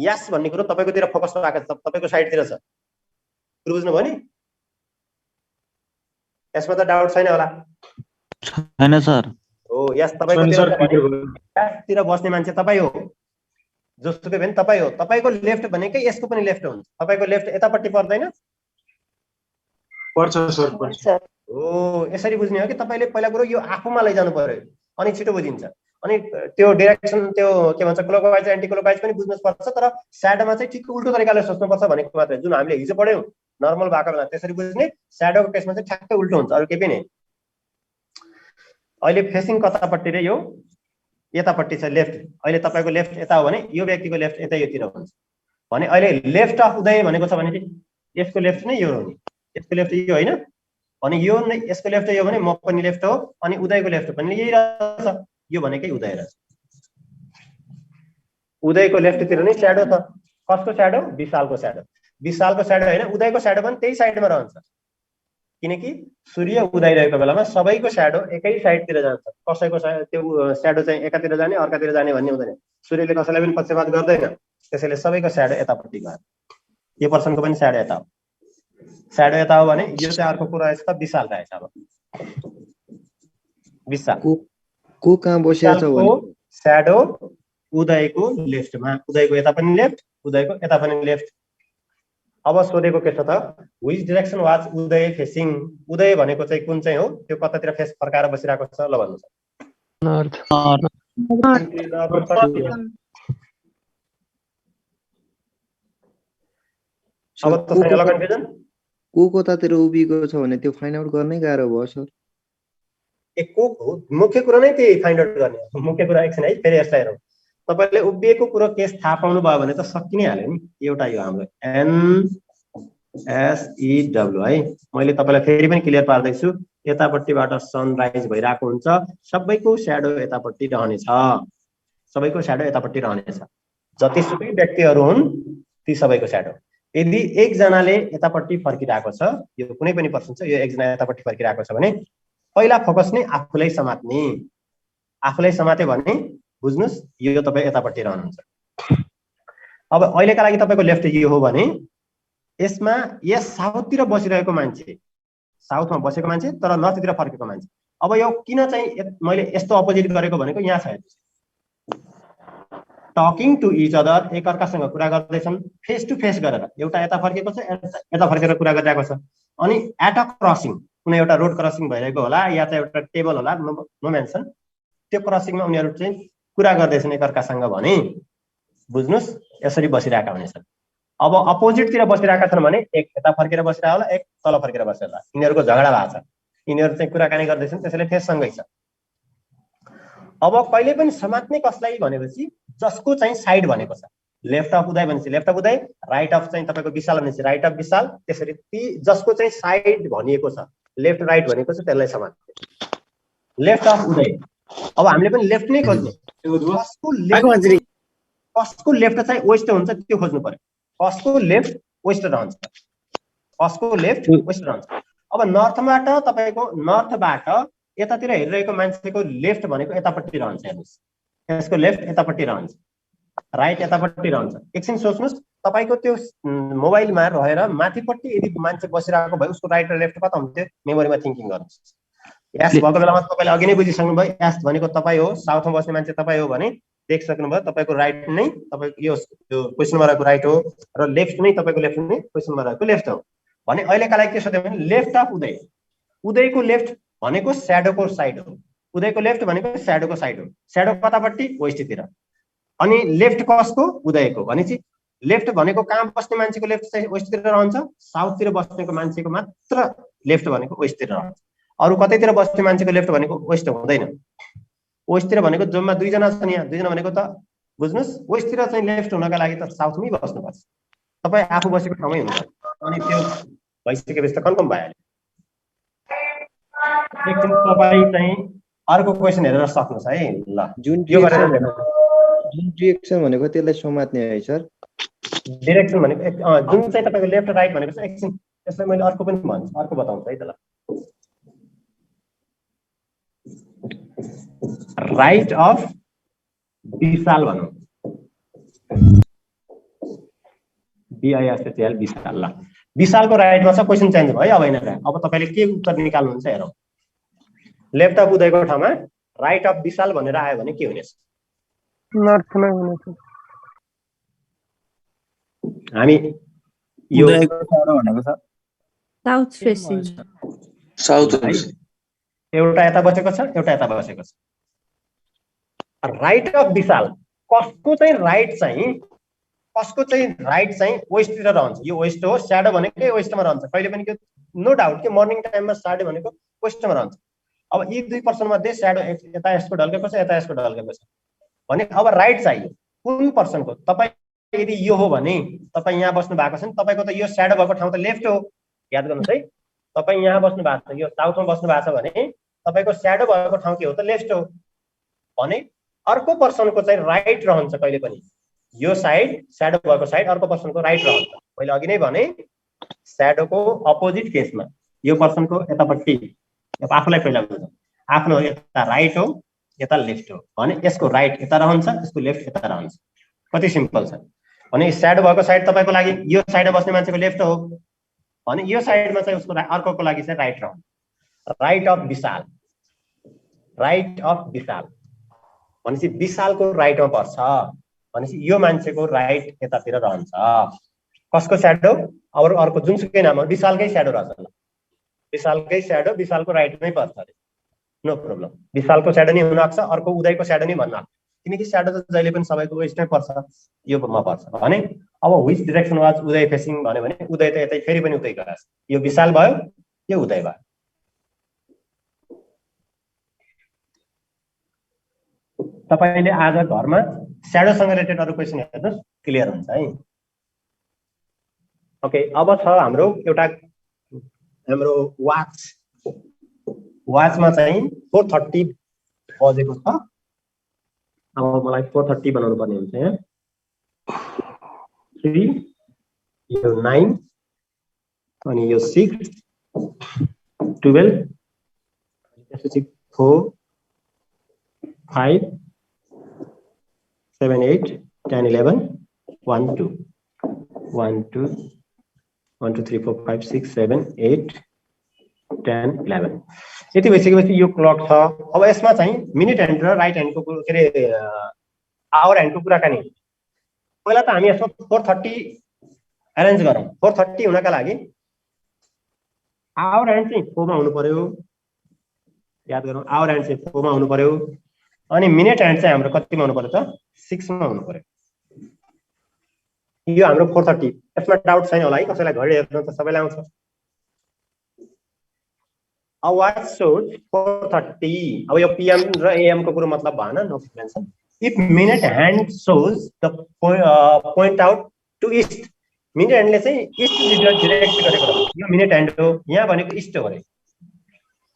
यस भन्ने कुरो तपाईँकोतिर फोकस भएको छ, तपाईँको साइडतिर छ। कुरो बुझ्नुभयो नि? यसमा त डाउट छैन होला? छैन सर। हो, यस तपाईँकोतिर बस्ने मान्छे तपाईँ हो। जोसुकै पनि तपाईँ हो। तपाईँको लेफ्ट भनेकै यसको पनि लेफ्ट हुन्छ। तपाईँको लेफ्ट यतापट्टि पर्दैन? पर्छ सर, पर्छ। हो, यसरी बुझ्ने हो कि तपाईँले पहिला कुरो यो आफूमा लैजानु पर्यो अनि छिटो बुझिन्छ। अनि त्यो डिरेक्सन त्यो के भन्छ क्लोकवाइज एन्टी क्लोकवाइज पनि बुझ्नुपर्छ। तर स्याडोमा चाहिँ ठिक उल्टो तरिकाले सोच्नुपर्छ भनेको मात्रै। जुन हामीले हिजो पढ्यौँ नर्मल भएको बेला त्यसरी बुझ्ने, स्याडोको केसमा चाहिँ ठ्याक्कै उल्टो हुन्छ, अरू केही पनि। अहिले फेसिङ कतापट्टि रे? यो यतापट्टि छ लेफ्ट। अहिले तपाईँको लेफ्ट यता हो भने यो व्यक्तिको लेफ्ट यता योतिर हुन्छ भने अहिले लेफ्ट अफ उदय भनेको छ भने यसको लेफ्ट नै यो हो नि, यसको लेफ्ट यो होइन भने यो नै यसको लेफ्ट यो भने म पनि लेफ्ट हो अनि उदयको लेफ्ट पनि यही रहेछ। यो भनेकै उदय रहेछ। उदयको लेफ्टतिर नै स्याडो छ। कसको स्याडो? विशालको स्याडो। विशालको स्याडो होइन, उदयको स्याडो पनि त्यही साइडमा रहन्छ। किनकि सूर्य उदाइरहेको बेलामा सबैको स्याडो एकै साइडतिर जान्छ, कसैको त्यो स्याडो चाहिँ एकातिर जाने अर्कातिर जाने भन्ने हुँदैन। सूर्यले कसैलाई पनि पक्षपात गर्दैन, त्यसैले सबैको स्याडो यतापट्टि गयो। यो पर्सनको पनि स्याडो यता हो, स्याडो यता हो भने यो चाहिँ अर्को कुरा रहेछ त विशाल रहेछ। अब विशाल को कहाँ बसेको छ भने स्याडो उदयको लेफ्टमा, उदयको यता पनि लेफ्ट, उदयको यता पनि लेफ्ट। अब सोधेको के छ त, which direction was Uday facing? Uday भनेको चाहिँ कुन चाहिँ हो, त्यो कतातिर फेस फर्काएर बसिरहेको छ, ल भन्नुहोस्। अब त छैन कन्फ्युजन। को कतातिर उभिएको छ भने त्यो फाइन्ड आउट गर्नै गाह्रो भयो सर। को हो मुख्य कुरा नै त्यही फाइन्ड आउट गर्ने। मुख्य कुरा एकछिन है, फेरि यसलाई हेरौँ। तपाईले उभिएको कुरो केस थाहा पाउनु भयो भने त सकि नै हाल्यो नि। एउटा यो हाम्रो NSEW है। मैले तपाईलाई फेरि पनि क्लियर पार्दैछु, यतापट्टिबाट सनराइज भइरहेको हुन्छ, सबैको स्याडो यतापट्टि रहनेछ, सबैको स्याडो यतापट्टि रहनेछ। जतिसुकै व्यक्तिहरू हुन् ती सबैको स्याडो। यदि एकजनाले यतापट्टि फर्किरहेको छ, यो कुनै पनि पर्सन छ, यो एकजना यतापट्टि फर्किरहेको छ भने पहिला फोकस नै आफूलाई समात्ने। आफूलाई समात्यो भने बुझ्नुस् यो तपाईँ यतापट्टि रहनुहुन्छ। अब अहिलेका लागि तपाईँको लेफ्ट यो हो भने यसमा यस साउथतिर बसिरहेको मान्छे, साउथमा बसेको मान्छे तर नर्थतिर फर्केको मान्छे। अब यो किन चाहिँ मैले यस्तो अपोजिट गरेको भनेको यहाँ छ, टकिङ टु इच अदर, एकअर्कासँग कुरा गर्दैछन् फेस टु फेस गरेर। एउटा यता फर्केको छ, यता फर्केर कुरा गरिरहेको छ। अनि एट अ क्रसिङ, कुनै एउटा रोड क्रसिङ भइरहेको होला या चाहिँ एउटा टेबल होला, नो मेन्सन, त्यो क्रसिङमा उनीहरू चाहिँ कुरा गर्दैछन् एकअर्कासँग भने बुझ्नुस् यसरी बसिरहेका हुनेछन्। अब अपोजिटतिर बसिरहेका छन् भने एक यता फर्केर बसिरहेको होला, एक तल फर्केर बसेको होला, यिनीहरूको झगडा भएको छ, यिनीहरू चाहिँ कुराकानी गर्दैछन्, त्यसैले फेस सँगै छ। अब कहिले पनि समात्ने कसलाई भनेपछि जसको चाहिँ साइड भनेको छ, लेफ्ट अफ उदय भनेपछि left of Uday, right of चाहिँ तपाईँको विशाल भनेपछि राइट अफ विशाल, त्यसरी ती जसको चाहिँ साइड भनिएको छ, लेफ्ट राइट भनेको छ, त्यसलाई समात्ने लेफ्ट अफ उदय। अब हामीले पनि लेफ्ट नै खोज्ने, कसको लेफ्ट चाहिँ वेस्ट हुन्छ त्यो खोज्नु पर्यो। कसको लेफ्ट वेस्ट रहन्छ, कसको लेफ्ट वेस्ट रहन्छ। अब नर्थबाट तपाईँको नर्थबाट यतातिर हेरिरहेको मान्छेको लेफ्ट भनेको यतापट्टि रहन्छ, हेर्नुहोस् यसको लेफ्ट यतापट्टि रहन्छ, राइट यतापट्टि रहन्छ। एकछिन सोच्नुहोस्, तपाईँको त्यो मोबाइलमा रहेर माथिपट्टि यदि मान्छे बसिरहेको भए उसको राइट र लेफ्ट कता हुन्थ्यो, मेमोरीमा थिङ्किङ गर्नुहोस्। एस भएको बेलामा तपाईँले अघि नै बुझिसक्नु भयो, एस भनेको तपाईँ हो, साउथमा बस्ने मान्छे तपाईँ हो भने देखिसक्नुभयो तपाईँको राइट नै तपाईँको यो क्वेसनमा रहेको राइट हो र लेफ्ट नै तपाईँको लेफ्ट नै क्वेसनमा रहेको लेफ्ट हो भने अहिलेका लागि के सोध्यो भने लेफ्ट अफ उदय, उदयको लेफ्ट भनेको स्याडोको साइड हो, उदयको लेफ्ट भनेको स्याडोको साइड हो। स्याडो कतापट्टि वेस्टतिर, अनि लेफ्ट कसको उदयको भनेपछि लेफ्ट भनेको कहाँ बस्ने मान्छेको लेफ्ट चाहिँ वेस्टतिर रहन्छ, साउथतिर बस्नेको मान्छेको मात्र लेफ्ट भनेको वेस्टतिर रहन्छ। अरू कतैतिर बस्ने मान्छेको लेफ्ट भनेको वेस्ट हुँदैन। वेस्टतिर भनेको जम्मा दुईजना छन्, यहाँ दुईजना भनेको त बुझ्नुहोस् वेस्टतिर चाहिँ लेफ्ट हुनका लागि त साउथमै बस्नुपर्छ, तपाईँ आफू बसेको ठाउँमै हुनुपर्छ। अनि त्यो भइसकेपछि त कन्फर्म भइहाल्यो। एकछिन तपाईँ चाहिँ अर्को क्वेसन हेरेर सक्नुहोस् है। ल जुन डिरेक्सन भनेको त्यसलाई समात्ने है सर। डिरेक्सन भनेको जुन चाहिँ तपाईँको लेफ्ट राइट भनेको छ। एकछिन त्यसलाई मैले अर्को पनि भन्छु, अर्को बताउँछु है त। ल राइट अफ विशाल भनौँ, BISHL विशाल। ल विशालको राइटमा छ, क्वेसन चेन्ज भयो अब होइन। अब तपाईँले के उत्तर निकाल्नुहुन्छ हेरौँ। लेफ्ट अफ उदयको ठाउँमा राइट अफ विशाल भनेर आयो भने के हुनेछ? नर्थमा हुनेछ। हामी यो भनेको छ साउथ फेसिङ, साउथ एउटा यता बसेको छ, एउटा यता बसेको छ। राइट अफ विशाल कसको चाहिँ राइट चाहिँ वेस्टतिर रहन्छ। यो वेस्ट हो, स्याडो भनेकै वेस्टमा रहन्छ कहिले पनि, नो डाउट कि मर्निङ टाइममा स्याडो भनेको वेस्टमा रहन्छ। अब यी दुई पर्सन मध्ये स्याडो यता यसको ढल्केको छ, यता यसको ढल्केको छ भने अब राइट चाहियो कुन पर्सनको। तपाईँ यदि यो हो भने तपाईँ यहाँ बस्नु भएको छ नि, तपाईँको त यो स्याडो भएको ठाउँ त लेफ्ट हो, याद गर्नुहोस् है। तपाईँ यहाँ बस्नु भएको छ, यो साउथमा बस्नु भएको छ भने तपाईँको स्याडो भएको ठाउँ के हो त लेफ्ट हो भने अर्को पर्सनको चाहिँ राइट रहन्छ कहिले पनि। यो साइड स्याडो भएको साइड अर्को पर्सनको राइट रहन्छ। मैले अघि नै भने स्याडोको अपोजिट केसमा यो पर्सनको यतापट्टि आफूलाई पहिला बुझ्नु आफ्नो यता राइट हो यता लेफ्ट हो भने यसको राइट यता रहन्छ यसको लेफ्ट यता रहन्छ कति सिम्पल छ भने स्याडो भएको साइड तपाईको लागि यो साइडमा बस्ने मान्छेको लेफ्ट हो भने यो साइडमा चाहिँ उसको अर्कोको लागि चाहिँ राइट रहन्छ राइट अफ विशाल भनेपछि विशालको राइटमा पर्छ भनेपछि यो मान्छेको राइट यतातिर रहन्छ कसको स्याडो अब अर्को जुनसुकै नाम हो विशालकै स्याडो रहन्छ विशालकै स्याडो विशालको राइटमै पर्छ अरे नो प्रब्लम विशालको स्याडो नि हुन सक्छ अर्को उदयको स्याडो नि भन्न किनकि स्याडो त जहिले पनि सबैको वेस्टमै पर्छ यो मा पर्छ भने अब which direction was Uday facing भन्यो भने उदय त यतै फेरि पनि उतै गएछ यो विशाल भयो यो उदय भयो तपाईले आज घरमा स्याडोसँग रिलेटेड अरु क्वेशन हेर्नुस् क्लियर हुन्छ है ओके अब छ हाम्रो एउटा हाम्रो वाचमा चाहिँ 4:30 बजेको छ अब मलाई 4:30 बनाउनु पर्ने हुन्छ यहाँ 3 यो 9 अनि यो 6 12 त्यसपछि 4 5 7 8 10 11 1 2 1 2 1 2 3 4 5 6 7 8 10 11 यति भइसकेपछि यो क्लक छ अब यसमा चाहिँ मिनिट ह्यान्ड र राइट ह्यान्डको के रे आवर ह्यान्डको कुराकानी पहिला त हामी यसमा 4:30 अरेन्ज गरौँ 4:30 हुनका लागि आवर ह्यान्ड चाहिँ 4 मा हुनु पर्यो याद गरौँ आवर ह्यान्ड चाहिँ 4 मा हुनु पर्यो अनि मिनिट ह्यान्ड चाहिँ हाम्रो कतिमा हुनु पर्यो त 6 मा हुनु पर्यो यो हाम्रो 4:30 यसमा डाउट छैन होला है कसैलाई घडी हेर्नु त सबैलाई आउँछ a watch shows 4:30 अब यो pm र am को कुरो मतलब भएन no mention if minute hand shows the point out to east minute ह्यान्डले चाहिँ ईस्ट डाइरेक्ट गरेको हो यो मिनिट ह्यान्ड हो यहाँ भनेको ईस्ट हो रे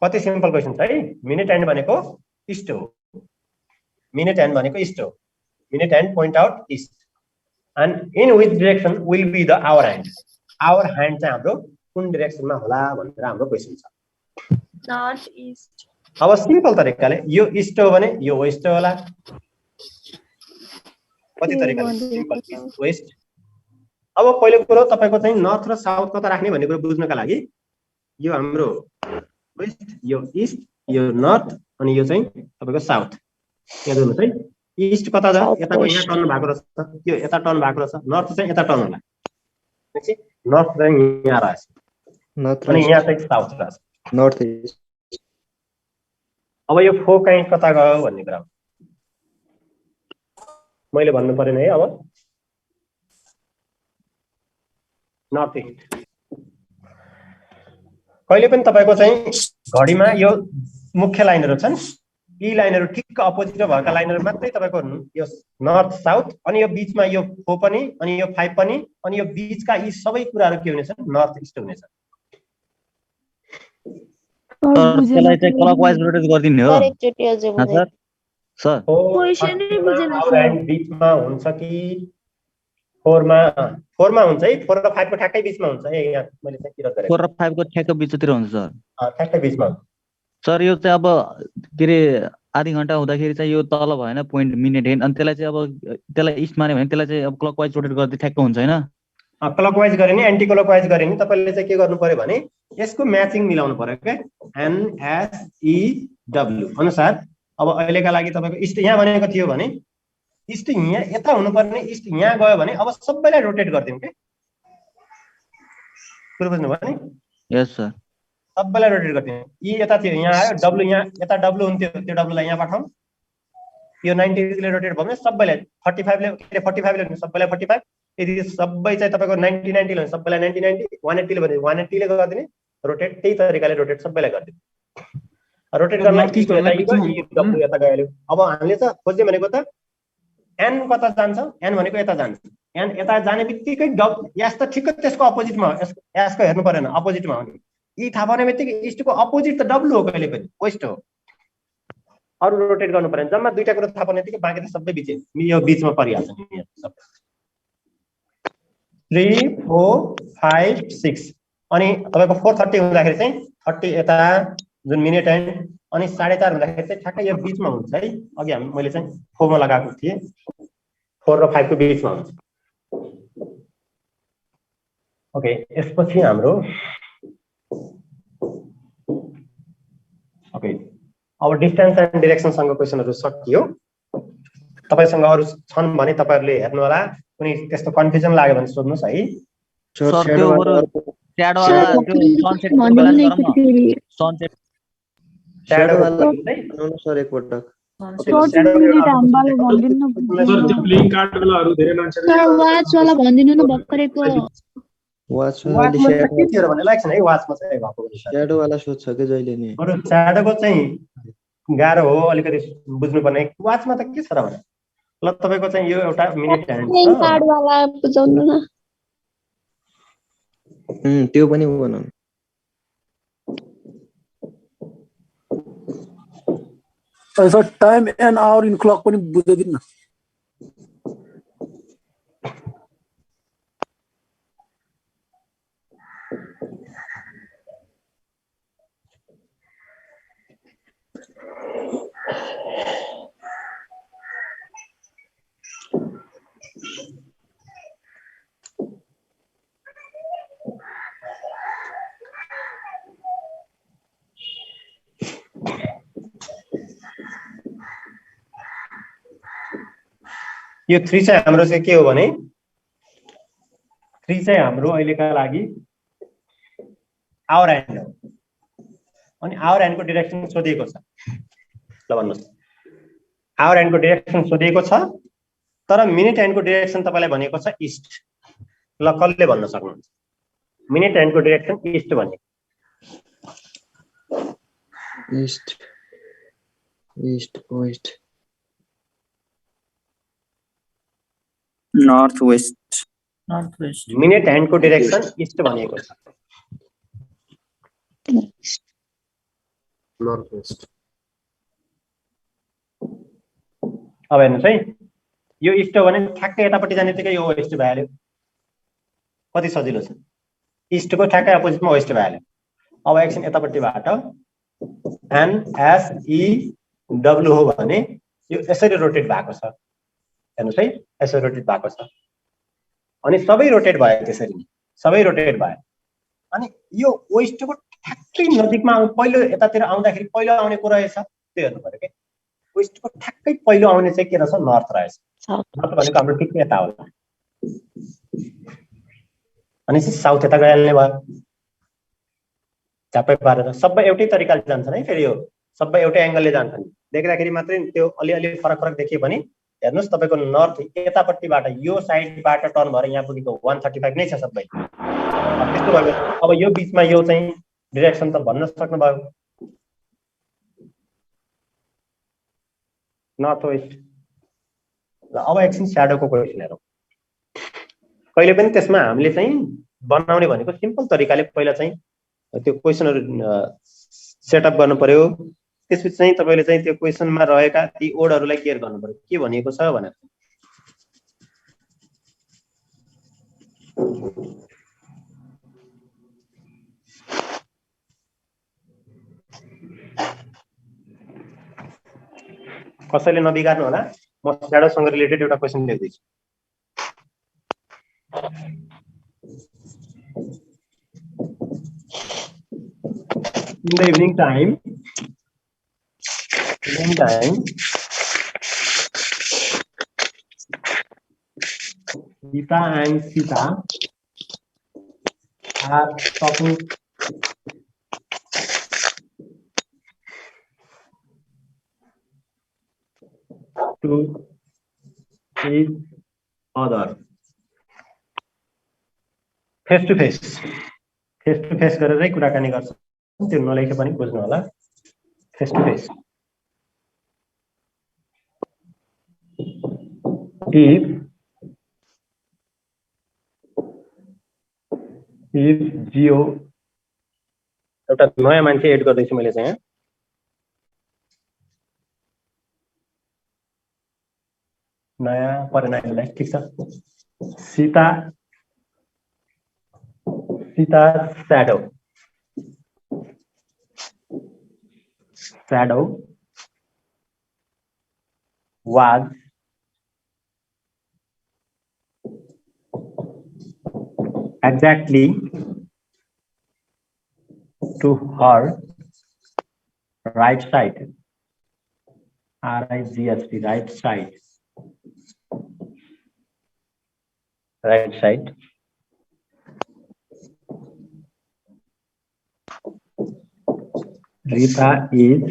कति सिम्पल क्वेशन छ है मिनिट ह्यान्ड भनेको ईस्ट हो मिनिट ह्यान्ड भनेको ईस्ट हो minute hand point out east and in which direction will be the hour hand चाहिँ हाम्रो कुन डाइरेक्सनमा होला भनेर हाम्रो क्वेशन छ नॉर्थ ईस्ट अब सिम्पल तरिकाले यो ईस्ट हो भने यो वेस्ट होला कति तरिकाले सिम्पल ईस्ट वेस्ट अब पहिलो कुरो तपाईको चाहिँ नर्थ र साउथ कता राख्ने भन्ने कुरो बुझ्नका लागि यो हाम्रो वेस्ट यो ईस्ट यो नर्थ अनि यो चाहिँ तपाईको साउथ यहाँ हेर्नुस् है ईस्ट कता छ यताको यहाँ टर्न भएको रहेछ यो यता टर्न भएको रहेछ नर्थ चाहिँ यता टर्न होला त्यसपछि नर्थ चाहिँ यहाँ रहेछ नर्थ अनि यहाँ चाहिँ साउथ रहेछ नर्थ ईस्ट अब यो फो कहीं कता गयो भन्ने कुरा मैले भन्नु परेन है अब नर्थ ईस्ट कहिले पनि तपाईको चाहिँ घडीमा यो मुख्य लाइनहरु छन् यी लाइनहरु ठिक्क अपोजिट भएका लाइनहरु मात्रै तपाईको यो नर्थ साउथ अनि यो बीचमा यो 4 पनि अनि यो 5 पनि अनि यो बीचका यी सबै कुराहरु के हुनेछन् नर्थ ईस्ट हुनेछन् त्यसलाई चाहिँ क्लकवाइज रोटेट गरिदिने हो सर सर क्वेशन नै बुझेन सर बीचमा हुन्छ कि 4 मा हुन्छ है 4 र 5 को ठ्याक्कै बीचमा हुन्छ है यहाँ मैले चाहिँ किरत गरेको 4 र 5 को ठ्याक्कै बीचतिर हुन्छ सर ठ्याक्कै बीचमा हुन्छ सर यो चाहिँ अब के रे आधी घण्टा हुँदाखेरि चाहिँ यो तल भएन पोइन्ट मिनेट हेन अनि त्यसलाई चाहिँ अब त्यसलाई ईस्ट माने भने त्यसलाई चाहिँ अब क्लकवाइज रोटेट गर्दै ठ्याक्क हुन्छ हैन क्लकवाइज गरे नि एन्टी क्लकवाइज गरे नि तपाईले चाहिँ के गर्नु पर्यो भने यसको म्याचिङ मिलाउनु पर्यो के एन एस ई डब्ल्यू अनुसार अब अहिलेका लागि तपाईको ईस्ट यहाँ भनेको थियो भने ईस्ट यहाँ यता हुनु पर्ने ईस्ट यहाँ गयो भने अब सबैलाई रोटेट गर्दियौ के पुरो बुझ्नु भयो नि यस सर सबैलाई रोटेट गर्दियौ ई यता थियो यहाँ आयो डब्ल्यू यहाँ यता डब्ल्यू हुन्थ्यो त्यो डब्ल्यू लाई यहाँ पठाउँ यो 90 डिग्रीले रोटेट भयो भने सबैलाई 45 ले के 45 ले सबैलाई 45 यदि सबै चाहिँ तपाईको 90 90 ले सबैलाई 90 90 180 ले भने 180 ले गर्दिने रोटेट त्यही तरिकाले रोटेट सबैलाई गर्दिने रोटेट गर्न के डब्ल्यू यता गयो अब हामीले चाहिँ खोज्ने भनेको त एन कता जान्छ एन भनेको यता जान्छ एन यता जाने बित्तिकै एस त ठिक्क त्यसको अपोजिटमा एस को हेर्नु परेन अपोजिटमा हो नि ई थाहा पाउने बित्तिकै ईस्टको अपोजिट त डब्ल्यू हो कहिले पनि वेस्ट हो अरु रोटेट गर्नु पर्दैन जम्मा दुईटा कुरा थाहा पाउने बित्तिकै बाँकी त सबै बीच यो बीचमा परिहाल्छ नि यहाँ सब 3 4 5 6 अनि तपाईको 4:30 हुँदाखेरि चाहिँ 30 यता जुन मिनेट एन्ड अनि 4:30 हुँदाखेरि चाहिँ ठ्याक्कै यो बीचमा हुन्छ है। अघि मैले चाहिँ 4 मा लगाएको थिएँ, 4 र 5 को बीचमा हुन्छ। ओके, यसपछि हाम्रो ओके अब डिस्टेन्स एन्ड डाइरेक्सन सँग क्वेशनहरु सकियो। तपाईसँग अरु छन् भने तपाईहरुले हेर्नु होला, कुनै त्यस्तो कन्फ्युजन लाग्यो भने सोध्नुस् है। सर त्यो बरु ट्याड वाला त्यो सनसेट को बेला गरम न, सनसेट स्याडो वाला बनाउनु सर एकपटक। सर त्यो ब्लिङ कार्ड वालाहरु धेरै मान्छेले सर वाच वाला भनिदिनु न भर्खरको वाच वाचमा के थियो भने लाग्छ है, वाचमा चाहिँ भएको हुन्छ। स्याडो वाला सोध्छ के जहिले नि। बरु स्याडोको चाहिँ गाह्रो हो, अलिकति बुझ्नुपर्ने। वाचमा त के छ र भने ल तपाईको चाहिँ यो एउटा मिनेट ह्यान्ड छ, कार्ड वाला बुझाउनु न। त्यो पनि बनाउनु। Sir time and hour in clock पनि बुझाइदिनु न। यो 3 चाहिँ हाम्रो चाहिँ के हो भने 3 चाहिँ हाम्रो अहिलेका लागि आवर ह्यान्ड हो। अनि आवर ह्यान्डको डाइरेक्सन सोधिएको छ। ल भन्नुस्, आवर ह्यान्डको डाइरेक्सन सोधिएको छ, तर मिनेट ह्यान्डको डाइरेक्सन तपाईलाई भनेको छ इस्ट। ल कसले भन्न सक्नुहुन्छ? मिनेट ह्यान्डको डाइरेक्सन इस्ट भने east east west north west. Minute ह्यान्डको डाइरेक्सन इस्ट भनेको छ। North west. अब हेर्नुस् है, यो इस्ट हो भने ठ्याक्कै यतापट्टि जाने बित्तिकै यो वेस्ट भइहाल्यो। कति सजिलो छ। इस्टको ठ्याक्कै अपोजिटमा वेस्ट भइहाल्यो। अब एकछिन यतापट्टिबाट NSEW हो भने यो यसरी रोटेट भएको छ। हेर्नुस् है, यसरी रोटेट भएको छ। अनि सबै रोटेट भयो, त्यसरी नै सबै रोटेट भयो। अनि यो वेस्टको ठ्याक्कै नजिकमा पहिलो यतातिर आउँदाखेरि पहिलो आउने कुरा रहेछ, त्यो हेर्नु पर्यो के। वेस्टको ठ्याक्कै पहिलो आउने चाहिँ के रहेछ? नर्थ रहेछ। नर्थ भनेको हाम्रो ठिक यता होला। अनि साउथ यता गइहाल्ने भयो। झ्याप्पै पारेर सबै एउटै तरिकाले जान्छन् है। फेरि यो सबै एउटै एंगलले जान्छन्। देख्दाखेरि मात्रै त्यो अलिअलि फरक फरक देखियो भने हेर्नुस्, तपाईको नर्थ यतापट्टिबाट यो साइडबाट टर्न भएर यहाँ पुगेको 135 नै छ सबै। त्यस्तो भयो। अब यो बीचमा यो चाहिँ डाइरेक्सन त भन्न सक्नुभयो, नर्थ वेस्ट। ल अब एकछिन स्याडोको क्वेशन हेरौँ। कहिले पनि त्यसमा हामीले चाहिँ बनाउने भनेको सिम्पल तरिकाले पहिला चाहिँ त्यो क्वेशनहरु सेटअप गर्नु पर्यो। त्यसपछि चाहिँ तपाईले चाहिँ त्यो क्वेशनमा रहेका ती वर्डहरुलाई क्लियर गर्नु पर्यो, के भनिएको छ भनेर। कसैले नबिगार्नु होला, म स्याडोसँग रिलेटेड एउटा क्वेशन लेख्दैछु। In the evening time, Geeta and Sita are talking to each other face to face गरेरै कुराकानी गर्छ। त्यो नलेखे पनि बुझ्नु होला, फेस टु फेस। इफ जियो एउटा नयाँ मान्छे एड गर्दैछु मैले चाहिँ, नयाँ परेन यसलाई, ठिक छ। Sita Sita's shadow was exactly to her right side. RIGST, right side. Right side. Rita is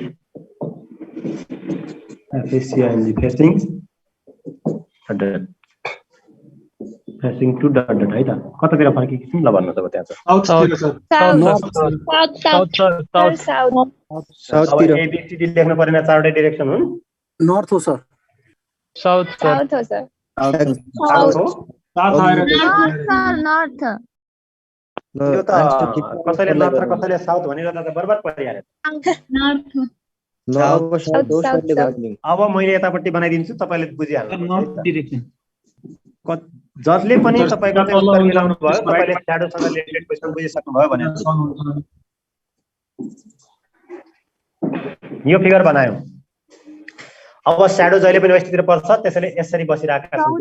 facing to dot dot है त कतातिर फर्किएको ल भन्नु त त्यहाँ छ साउथतिर सर साउथ अब तिर एबीसीडी लेख्नु परेन चारवटै डाइरेक्सन हुन् नॉर्थ हो सर साउथ सर साउथ हो साउथ आएर यो त कसैले नर्थ र कसैले साउथ भनिरहँदा त बर्बाद परिहाल्यो अब मैले यतापट्टि बनाइदिन्छु तपाईले बुझिहाल्नु नर्थ डिरेक्सन जसले पनि तपाईको चाहिँ उत्तर मिलाउनु भयो तपाईले स्याडोसँग रिलेटेड क्वेशन बुझिसक्नु भयो भने यो फिगर बनायौ अब स्याडो जहिले पनि वेस्टतिर पर्छ त्यसैले यसरी बसिरहेका छन्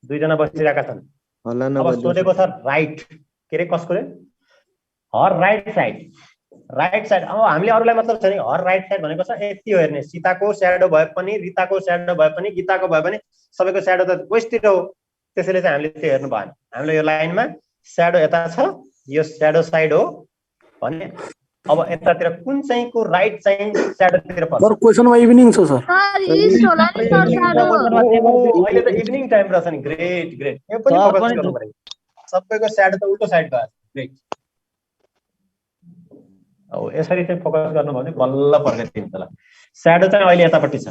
दुईजना बसिरहेका छन् अब सोधेको छ राइट के रे कसको रे हर राइट साइड अब हामीले अरूलाई मतलब छ नि हर राइट साइड भनेको छ यति हो हेर्ने सीताको स्याडो भए पनि रिताको स्याडो भए पनि गीताको भए पनि सबैको स्याडो त वेस्टतिर हो त्यसैले चाहिँ हामीले त्यो हेर्नु भएन हामीले यो लाइनमा स्याडो यता छ यो स्याडो साइड हो भने अब यतातिर कुन चाहिँ को राइट चाहिँ स्याडोतिर पर्छ सर क्वेशनमा इभिनिङ छ सर अहिले त इभिनिङ टाइम रहेछ नि ग्रेट यो पनि फोकस गर्नु पर्यो सबैको स्याडो त उल्टो साइड गयो ग्रेट अब यसरी चाहिँ फोकस गर्नु भने बल्ल पर्छ ल स्याडो चाहिँ अहिले यतापट्टि छ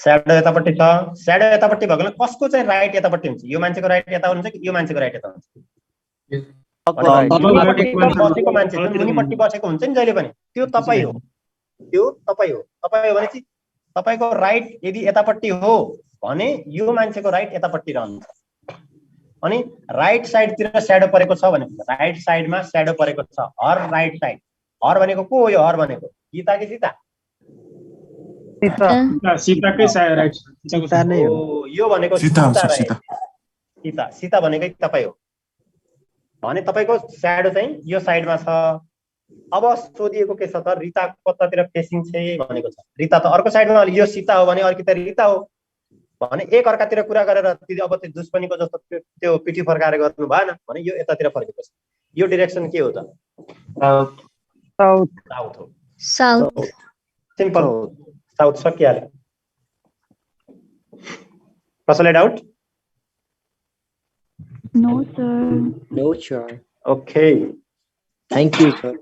स्याडो यतापट्टि भएकोले कसको चाहिँ राइट यतापट्टि हुन्छ यो मान्छेको राइट यता हुन्छ कि यो मान्छेको राइट यता हुन्छ बसेको मान्छे जुन मुनिपट्टि बसेको हुन्छ नि जहिले पनि त्यो तपाईँ हो भने चाहिँ तपाईको राइट यदि यतापट्टि हो भने यो मान्छेको राइट यतापट्टि रहन्छ अनि राइट साइडतिर स्याडो परेको छ भने राइट साइडमा स्याडो परेको छ हर राइट साइड हर भनेको को हो यो हर भनेको गीता कि सीता सीताकै राइट सीता नै हो यो भनेको सीता भनेकै तपाईँ हो भने तपाईको स्याडो चाहिँ यो साइडमा छ अब सोधिएको के छ त रिता कतातिर फेसिङ छ भनेको छ रिता त अर्को साइडमा यो सीता हो भने अर्को त रिता हो भने एक अर्कातिर कुरा गरेर अब त्यो दुश्मनीको जस्तो त्यो पिठी फर्काएर गर्नु भएन भने यो यतातिर फर्केको छ यो डाइरेक्सन के हो त साउथ सिम्पल साउथ सकिहाल्यो कसैलाई doubt no sir okay thank you sir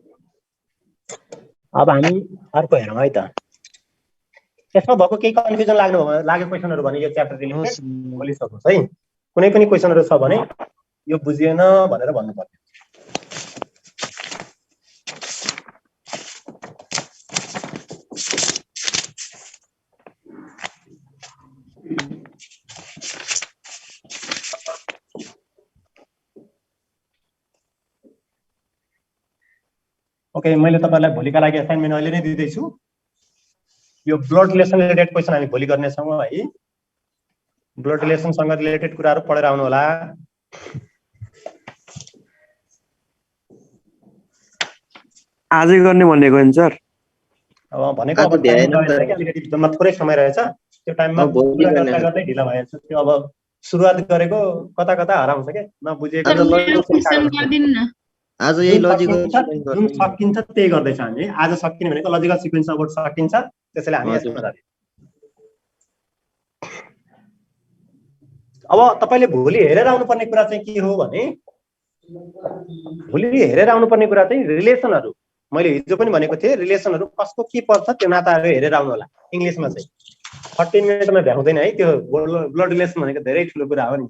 अब हामी अर्को हेरौँ है त यसमा भएको केही कन्फ्युजन लाग्यो क्वेशनहरु भने यो च्याप्टर रिलेटेड बोलिसक्नुहोस् है कुनै पनि क्वेशनहरु छ भने यो बुझिएन भनेर भन्नु पर्यो ओके मैले तपाईलाई भोलिका लागि असाइनमेन्ट अहिले नै दिदै छु यो ब्लड रिलेसन रिलेटेड क्वेशन हामी भोलि गर्ने छौं है ब्लड रिलेसन सँग रिलेटेड कुराहरु पढेर आउनु होला आजै गर्ने भनेको नि सर अब भनेको अब जम्मा थोरै समय रहेछ त्यो टाइममा गर्दै ढिला भएछ त्यो अब सुरुवात गरेको कता कता हराउँछ के नबुझेको आज यही लजिकल जुन सकिन्छ त्यही गर्दैछ हामी आज सकिने भनेको लजिकल सिक्वेन्स अबाउट सकिन्छ त्यसैले हामी यसमा जाने अब तपाईले भोलि हेरेर आउनु पर्ने कुरा चाहिँ के हो भने भोलि हेरेर आउनु पर्ने कुरा चाहिँ रिलेसनहरु मैले हिजो पनि भनेको थिए रिलेसनहरु कसको के पर्छ त्यो नाताहरु हेरेर आउनु होला इंग्लिशमा चाहिँ 13 मिनेटमा भ्याउँदैन है त्यो ब्लड रिलेसन भनेको धेरै ठुलो कुरा हो नि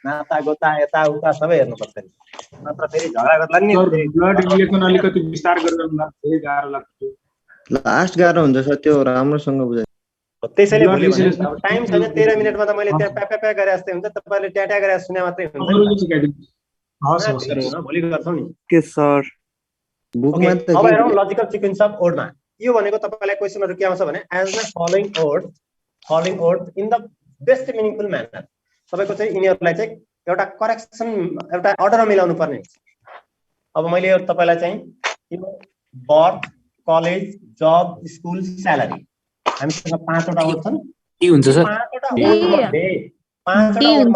नाता गोता यता उता सबै हेर्नु पर्छ नि नत्र फेरि झगडा गर्ला नि ब्लड रिलेसन अलिकति विस्तार गरेर धेरै गाह्रो लाग्छ लास्ट गाह्रो हुन्छ सर त्यो राम्रोसँग बुझाइ त्यसैले भोलि भने Blood अब टाइम छैन 13 मिनेटमा त मैले त्यहाँ प्या प्या गरे जस्तै हुन्छ तपाईँले ट्याट्या गरे सुने मात्रै हुन्छ अरूले सिकाइदिनु हस् हस् नि भोलि गर्छौँ नि के सर बुकमा त अब के हेरौँ लजिकल सिक्वेन्स अफ ओडमा यो भनेको तपाईँलाई क्वेसनहरु के आउँछ भने एज द फलोइङ ओड in the best meaningful manner तपाईको चाहिँ यिनीहरुलाई चाहिँ एउटा करेक्सन एउटा अर्डरमा मिलाउनु पर्ने हुन्छ अब मैले तपाईलाई चाहिँ यो बर्थ कलेज जब स्कुल स्यालेरी हामीसँग 5 वटा ओड छन् के हुन्छ सर 5 वटा ओड मध्ये 5 वटा ओड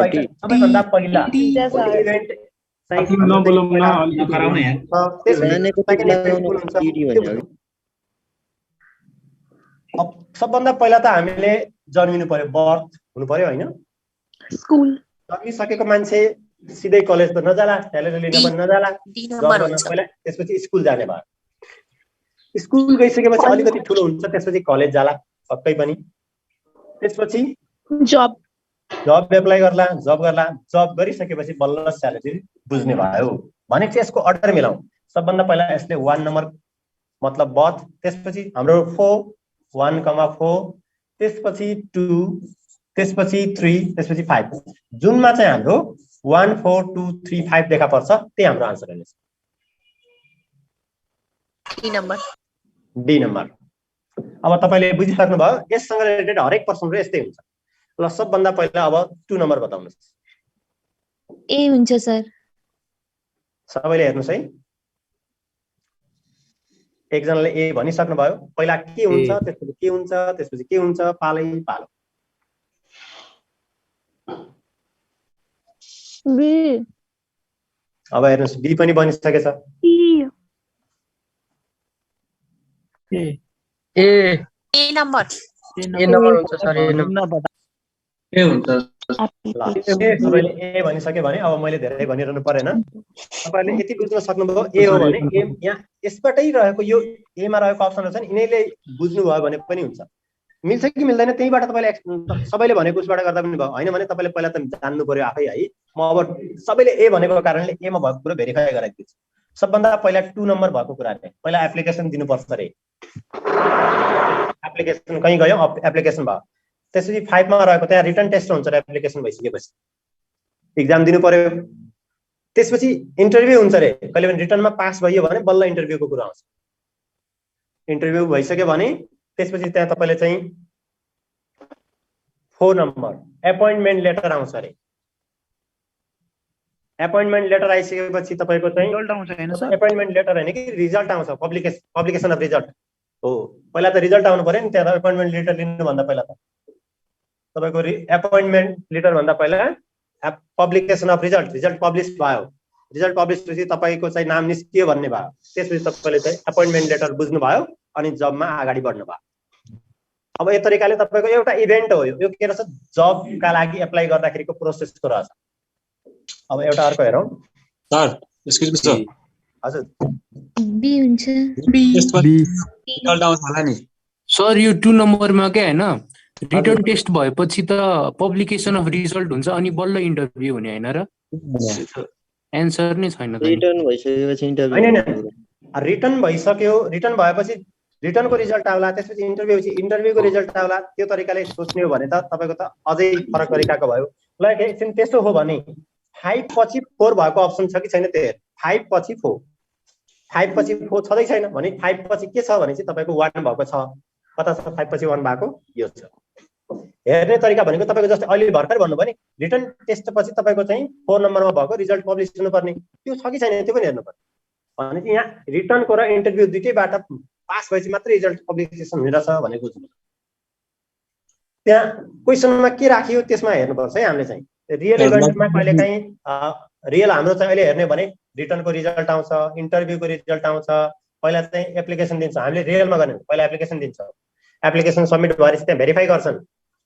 मध्ये सबैभन्दा पहिला इभेन्ट साथी नबोलौँ न अलि गराउन यार अब सबभन्दा पहिला त हामीले जन्मिनु पर्यो बर्थ हुनु पर्यो हैन स्कुल जन्मिसकेको मान्छे सिधै कलेज त नजाला स्यालेरी लिन पनि नजाला पहिला त्यसपछि स्कुल जाने भयो स्कुल गइसकेपछि अलिकति ठुलो हुन्छ त्यसपछि कलेज जाला पक्कै पनि त्यसपछि जब एप्लाई गर्ला जब गरिसकेपछि बल्ल स्यालेरी बुझ्ने भयो भने चाहिँ यसको अर्डर मिलाउँ सबभन्दा पहिला यसले 1 नम्बर मतलब बर्थ त्यसपछि हाम्रो 1,4 त्यसपछि 2 त्यसपछि 3 त्यसपछि 5 जुनमा चाहिँ हाम्रो 1 4 2 3 5 देखा पर्छ त्यही हाम्रो आन्सर हुनेछ डी नम्बर अब तपाईले बुझिसक्नु भयो यससँग रिलेटेड हरेक प्रश्नको यस्तै हुन्छ ल सबभन्दा पहिला अब 2 नम्बर बताउनुस् ए हुन्छ सर सबैले हेर्नुस् है एकजनाले ए भनिसक्नु भयो पहिला के हुन्छ त्यसपछि के हुन्छ त्यसपछि के हुन्छ पालै पालो बी अब हेर्नुस् बी पनि बनिसकेछ ए नम्बर हुन्छ सर ए नम्बर के हुन्छ सबैले ए भनिसके भने अब मैले धेरै भनिरहनु परेन तपाईहरुले यति बुझ्न सक्नुभयो ए हो भने ए यहाँ यसबाटै रहेको यो ए मा रहेको अप्सनहरु छन् यिनीले बुझ्नु भयो भने पनि हुन्छ मिल्छ कि मिल्दैन त्यहीबाट तपाईले सबैले भनेको उसबाट गर्दा पनि भयो हैन भने तपाईले पहिला त जान्नु पर्यो आफै है म अब सबैले ए भनेको कारणले ए मा भएको कुरा भेरिफाई गराइदिन्छु सबभन्दा पहिला 2 नम्बर भएको कुरा रे पहिला एप्लिकेसन दिनु पर्छ रे एप्लिकेसन कहीं गयो एप्लिकेसन भयो त्यसपछि 5 मा रहेको त्यहाँ रिटन टेस्ट हुन्छ र एप्लिकेसन भइसकेपछि एक्जाम दिनु पर्यो त्यसपछि इन्टरभ्यु हुन्छ रे कहिले पनि रिटनमा पास भयो भने बल्ल इन्टरभ्युको कुरा आउँछ इन्टरभ्यु भइसक्यो भने त्यसपछि त्यहाँ तपाईले चाहिँ 4 नम्बर एपोइन्टमेन्ट लेटर आउँछ रे एपोइन्टमेन्ट लेटर आइसकेपछि तपाईको चाहिँ रिजल्ट आउँछ हैन सर एपोइन्टमेन्ट लेटर हैन कि रिजल्ट आउँछ पब्लिकेसन अफ रिजल्ट हो पहिला त रिजल्ट आउनु पर्यो नि त्यहाँ त एपोइन्टमेन्ट लेटर लिनु भन्दा पहिला त तपाईको एपोइन्टमेन्ट लेटर भन्दा पहिला पब्लिकेसन अफ रिजल्ट पब्लिश भयो रिजल्ट पब्लिश भएपछि तपाईको चाहिँ नाम निस्कियो भन्ने भयो त्यसपछि तपाईले चाहिँ एपोइन्टमेन्ट लेटर बुझ्नु भयो अनि जबमा अगाडि बढ्नु भयो अब यो तरिकाले तपाईको एउटा इभेन्ट हो यो के रहेछ जबका लागि एप्लाई गर्दाखेरिको प्रोसेसको रहेछ अब एउटा अर्को हेरौँ सर एक्सक्युज मी सर हजुर बी हुन्छ रिजल्ट आउँछ होला नि सर यो 2 नम्बरमा के हैन रिटर्न टेस्ट भएपछि त पब्लिकेसन अफ रिजल्ट हुन्छ अनि बल्ल इन्टरभ्यु हुने हैन र एन्सर नै छैन त रिटर्न भइसकेपछि इन्टरभ्यु रिटर्न भइसक्यो रिटर्न भएपछि रिटर्नको रिजल्ट आउला त्यसपछि इन्टरभ्युको रिजल्ट आउला त्यो तरिकाले सोच्ने हो भने त तपाईको त अझै फरक तरिकाको भयो ल एकछिन त्यसो हो भने 5 पछि 4 भएको अप्सन छ कि छैन त्यो 5 पछि 4 छँदै छैन भने 5 पछि के छ भने चाहिँ तपाईको 1 भएको छ कता छ 5 पछि 1 भएको यो छ हेर्ने तरिका भनेको तपाईको जस्तै अहिले भर्खर भन्नुभयो नि रिटर्न टेस्ट पछि तपाईको चाहिँ 4 नम्बरमा भएको रिजल्ट पब्लिश हुनुपर्ने त्यो छ कि छैन त्यो पनि हेर्नु पर्यो भने चाहिँ यहाँ रिटर्नको र इन्टरभ्यु दुईटैबाट पास भएपछि मात्र रिजल्ट पब्लिकेसन हुने रहेछ भनेको बुझ्नु त्यहाँ क्वेसनमा के राखियो त्यसमा हेर्नुपर्छ है हामीले चाहिँ रियल इभेन्टमा कहिलेकाहीँ रियल हाम्रो चाहिँ अहिले हेर्ने भने रिटर्नको रिजल्ट आउँछ इन्टरभ्युको रिजल्ट आउँछ पहिला चाहिँ एप्लिकेसन दिन्छ हामीले रियलमा गर्ने पहिला एप्लिकेसन दिन्छ एप्लिकेसन सबमिट भएपछि त्यहाँ भेरिफाई गर्छन्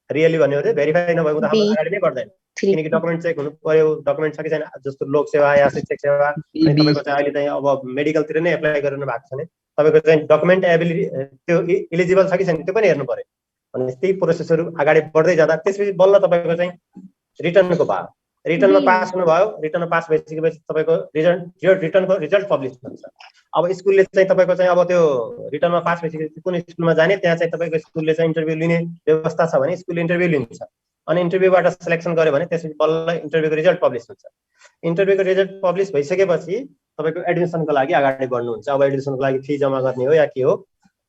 रियली भन्यो भने भेरिफाई नभएको त हाम्रो अगाडि नै गर्दैन किनकि डकुमेन्ट चेक हुनु पर्यो डकुमेन्ट छ कि छैन जस्तो लोक सेवा या शिक्षक सेवा अनि तपाईको चाहिँ अहिले चाहिँ अब मेडिकलतिर नै एप्लाई गरिरहनु भएको छ भने तपाईको चाहिँ डकुमेन्ट एबिलिटी त्यो इलिजिबल छ कि छैन त्यो पनि हेर्नु पर्यो अनि त्यही प्रोसेसहरु अगाडि बढ्दै जाँदा त्यसपछि बल्ल तपाईको चाहिँ रिटर्नको भयो रिटर्नमा पास हुनुभयो, रिटर्नमा पास भइसकेपछि तपाईँको रिटर्नको रिजल्ट पब्लिस हुन्छ। अब स्कुलले चाहिँ तपाईँको चाहिँ अब त्यो रिटर्नमा पास भइसकेपछि कुन स्कुलमा जाने, त्यहाँ चाहिँ तपाईँको स्कुलले चाहिँ इन्टरभ्यू लिने व्यवस्था छ भने स्कुलले इन्टरभ्यू लिन्छ। अनि इन्टरभ्यूबाट सिलेक्सन गर्यो भने त्यसपछि बल्ल इन्टरभ्यूको रिजल्ट पब्लिस हुन्छ। इन्टरभ्यूको रिजल्ट पब्लिस भइसकेपछि तपाईँको एडमिसनको लागि अगाडि बढ्नुहुन्छ। अब एडमिसनको लागि फी जम्मा गर्ने हो या के हो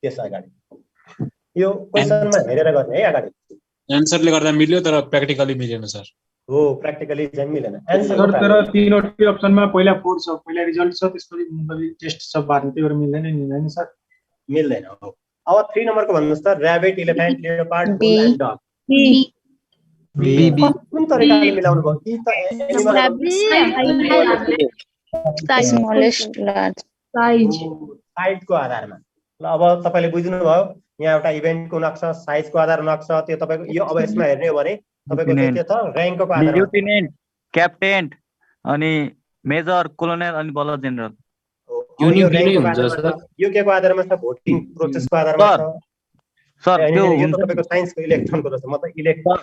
त्यस अगाडि यो क्वेसनमा हेरेर गर्ने है। अगाडि एन्सरले गर्दा मिल्यो तर प्र्याक्टिकली मिलेन सर। हो, प्र्याक्टिकली चाहिँ मिलेन सर। तर तीनवटै अप्सनमा पहिला 4 छ, पहिला रिजल्ट छ, त्यसपछि टेस्ट छ बार्नु, त्यो भएर मिल्दैन नि हैन सर? मिल्दैन। हो, अब 3 नम्बरको भन्नुस् त rabbit, elephant, leopard, bull and डग। कुन तरिकाले मिलाउनु भयो कि त स्मलेस्ट लार्ज साइजको आधारमा? ल अब तपाईले बुझ्नु भयो, यहाँ एउटा इभेन्टको नक्सा साइजको आधारमा नक्सा त्यो तपाईको यो अब यसमा हेर्ने हो भने तपाईको के छ र्याङ्कको आधारमा लेफ्टिनेन्ट, क्याप्टेन अनि मेजर, कोलोनेल अनि बल्ल जेनरल। यो के को आधारमा छ? भोटिङ प्रोसेसको आधारमा छ सर। त्यो हुन्छ तपाईको साइन्सको इलेक्ट्रोनको रहेछ, म त इलेक्ट्रोन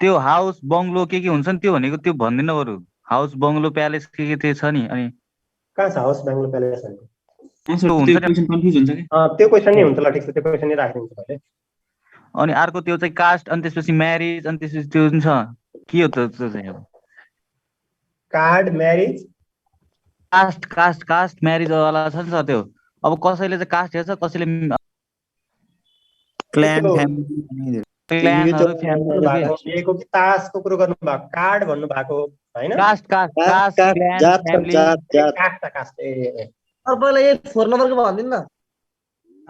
त्यो हाउस बङ्गलो के हुन्छ नि त्यो भनेको त्यो भन्दिन बरु। हाउस बङ्गलो प्यालेस के त्यो छ नि। अनि कहाँ छ हाउस बङ्गलो प्यालेस? त्यो कन्फ्युज हुन्छ कि त्यो क्वेशन नै हुन्छ। ल ठिक छ, त्यो क्वेशन नै राखिदिन्छु मैले। अनि अर्को त्यो चाहिँ कास्ट, अनि त्यसपछि म्यारिज, अनि त्यसपछि त्यो पनि छ के हो त्यो चाहिँ? अब कार्ड म्यारिज कास्ट म्यारिज वाला छ नि सर त्यो। अब कसैले चाहिँ कास्ट हेर्छ, कसैले क्ल्यान फ्यामिली क्ल्यानहरु फ्यामिली को कि तासको कुरो गर्नु भएको, कार्ड भन्नु भएको हैन? जात कास्ट ए तपाईलाई यो 4 नम्बरको भनिदिनु न।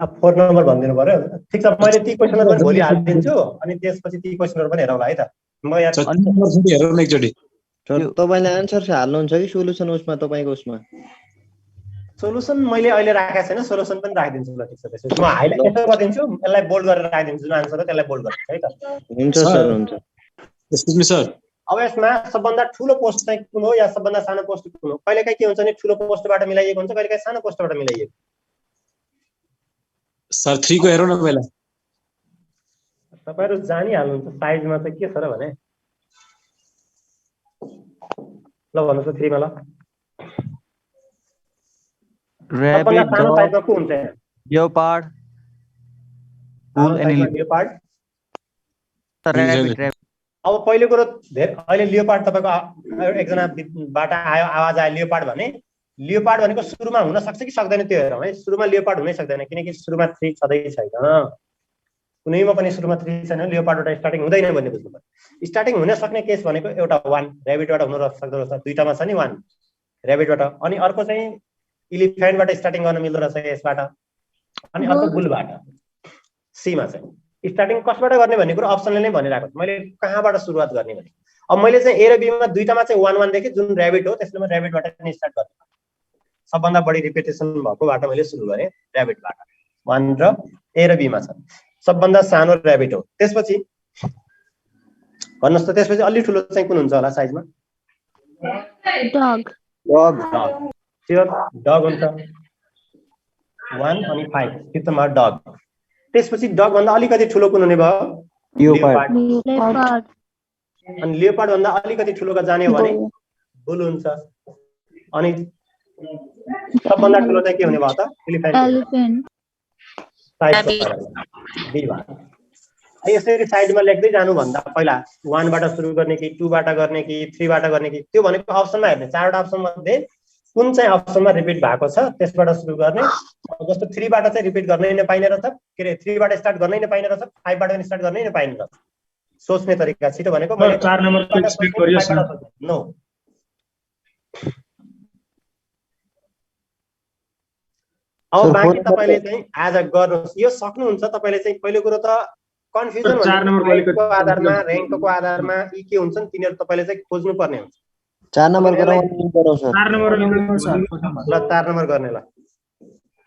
अब 4 नम्बर भनिदिनु पर्यो। ठिक छ, मैले ती क्वेशनहरु पनि भोलि हालिदिन्छु अनि त्यसपछि ती क्वेशनहरु पनि हेरौँला है त। म यहाँ हेरौँ न एकचोटी। तपाईले आन्सर हाल्नुहुन्छ कि सोलुसन उसमा? तपाईको उसमा सोलुसन मैले अहिले राखेको छैन, सोलुसन पनि राखिदिन्छु। ल ठिक छ, त्यसपछि म हाइलाइट यसो गरिदिन्छु, यसलाई बोल्ड गरेर राखिदिन्छु। जुन आन्सर हो त्यसलाई बोल्ड गरिदिन्छु है त। हुन्छ सर, हुन्छ। एक्सक्युज मी सर, अब यसमा सबभन्दा ठुलो पोस्ट चाहिँ कुन हो या सबभन्दा सानो पोस्ट कुन हो? कहिलेकाहीँ के हुन्छ भने ठुलो पोस्टबाट मिलाइएको हुन्छ, कहिलेकाहीँ सानो पोस्टबाट मिलाइएको। सर 3 को हेरौँ न पहिला। तपाईहरु जानिहाल्नुहुन्छ साइजमा चाहिँ के छ र भने। ल भन्नुस् 3 मा। ल र्याबिट, सानो साइजमा को हुन्छ? Leopard, bull and leopard. Rabbit. अब पहिलो कुरो अहिले लियोपार्ड तपाईको एकजनाबाट आयो, आवाज आयो लियोपार्ड भने। लियोपार्ड भनेको सुरुमा हुन सक्छ कि सक्दैन त्यो हेरौँ है। सुरुमा लियोपार्ड हुनै सक्दैन किनकि सुरुमा 3 छँदै छैन। कुनैमा पनि सुरुमा 3 छैन, लियोपार्डबाट स्टार्टिङ हुँदैन भन्ने बुझ्नु पर्यो। स्टार्टिङ हुन सक्ने केस भनेको एउटा 1 र्याबिटबाट हुन सक्दो रहेछ, दुईटामा छ नि 1 र्याबिटबाट। अनि अर्को चाहिँ इलिफेन्टबाट स्टार्टिङ गर्न मिल्दो रहेछ यसबाट, अनि अर्को बुलबाट। सी मा चाहिँ स्टार्टिङ कसबाट गर्ने भन्ने कुरो अप्सनले नै भनिरहेको छ मैले कहाँबाट सुरुवात गर्ने भने। अब मैले चाहिँ ए र बी मा दुईटामा चाहिँ 1 देखेँ, जुन र्याबिट हो त्यसले म र्याबिटबाट नै स्टार्ट गर्ने। सबभन्दा बढी रिपिटेसन भएकोबाट मैले सुरु गरेँ र्याबिटबाट। 1 र ए र बी मा छ। सबभन्दा सानो र्याबिट हो। त्यसपछि भन्नुस् त त्यसपछि अलि ठुलो चाहिँ कुन हुन्छ होला साइजमा? डग डग हुन्छ 1 अनि 5 फिफ्थमा डग। त्यसपछि डग भन्दा अलिकति ठुलो कुन हुने भयो? लियोपार्ड। अनि लियोपार्ड भन्दा अलिकति ठुलोका जाने हो भने बुल हुन्छ। अनि सबभन्दा ठुलो चाहिँ के हुने भयो त? एलिफेन्ट। यसरी साइडमा लेख्दै जानु भन्दा पहिला 1 बाट सुरु गर्ने कि 2 बाट गर्ने कि 3 बाट गर्ने कि त्यो भनेको अप्सनमा हेर्ने। 4वटा अप्सन मध्ये कुन चाहिँ अप्सनमा रिपिट भएको छ त्यसबाट सुरु गर्ने। जस्तो 3 बाट चाहिँ रिपिट गर्नै नपाइने रहेछ, के रे 3 बाट स्टार्ट गर्नै नपाइने रहेछ, 5 बाट पनि स्टार्ट गर्नै नपाइने रहेछ। सोच्ने तरिका छिटो भनेको मैले 4 नम्बरको एक्सपेक्ट गरियोस् न। नो, अब बाँकी तपाईले चाहिँ आज गर्नुहोस्, यो सक्नुहुन्छ। तपाईले चाहिँ पहिलो कुरो त कन्फ्युजन भनेको आधारमा र्याङ्कको आधारमा यी के हुन्छन् तिनीहरु तपाईले चाहिँ खोज्नु पर्ने हुन्छ। 4 नम्बर गरौँ सर। 4 नम्बर ल 4 नम्बर गर्ने। ल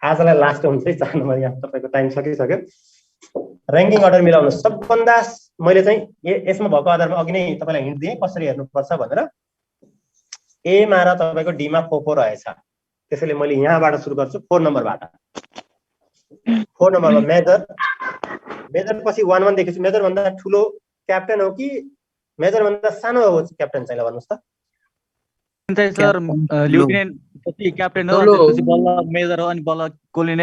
आजलाई लास्ट हुन्छ है 4 नम्बर। यहाँ तपाईको टाइम सकिसक्यो। र्याङ्किङ अर्डर मिलाउनु। सबभन्दा मैले चाहिँ यसमा भएको आधारमा अघि नै तपाईलाई हिन्ट दिएँ कसरी हेर्नुपर्छ भनेर। ए मा र तपाईको डी मा 4 रहेछ, त्यसैले मैले यहाँबाट सुरु गर्छु 4 नम्बरबाट। 4 नम्बरमा मेजर। मेजर पछि 1 देखेछु। मेजर भन्दा ठुलो क्याप्टेन हो कि मेजर भन्दा सानो क्याप्टेन चाहिँला भन्नुहोस् त। चाहिँ सर Captain, ल्युटिनेन्ट पछि क्याप्टेन हो तल्लो त्यसपछि बल्ल मेजर हो अनि बल्ल कोलोनेल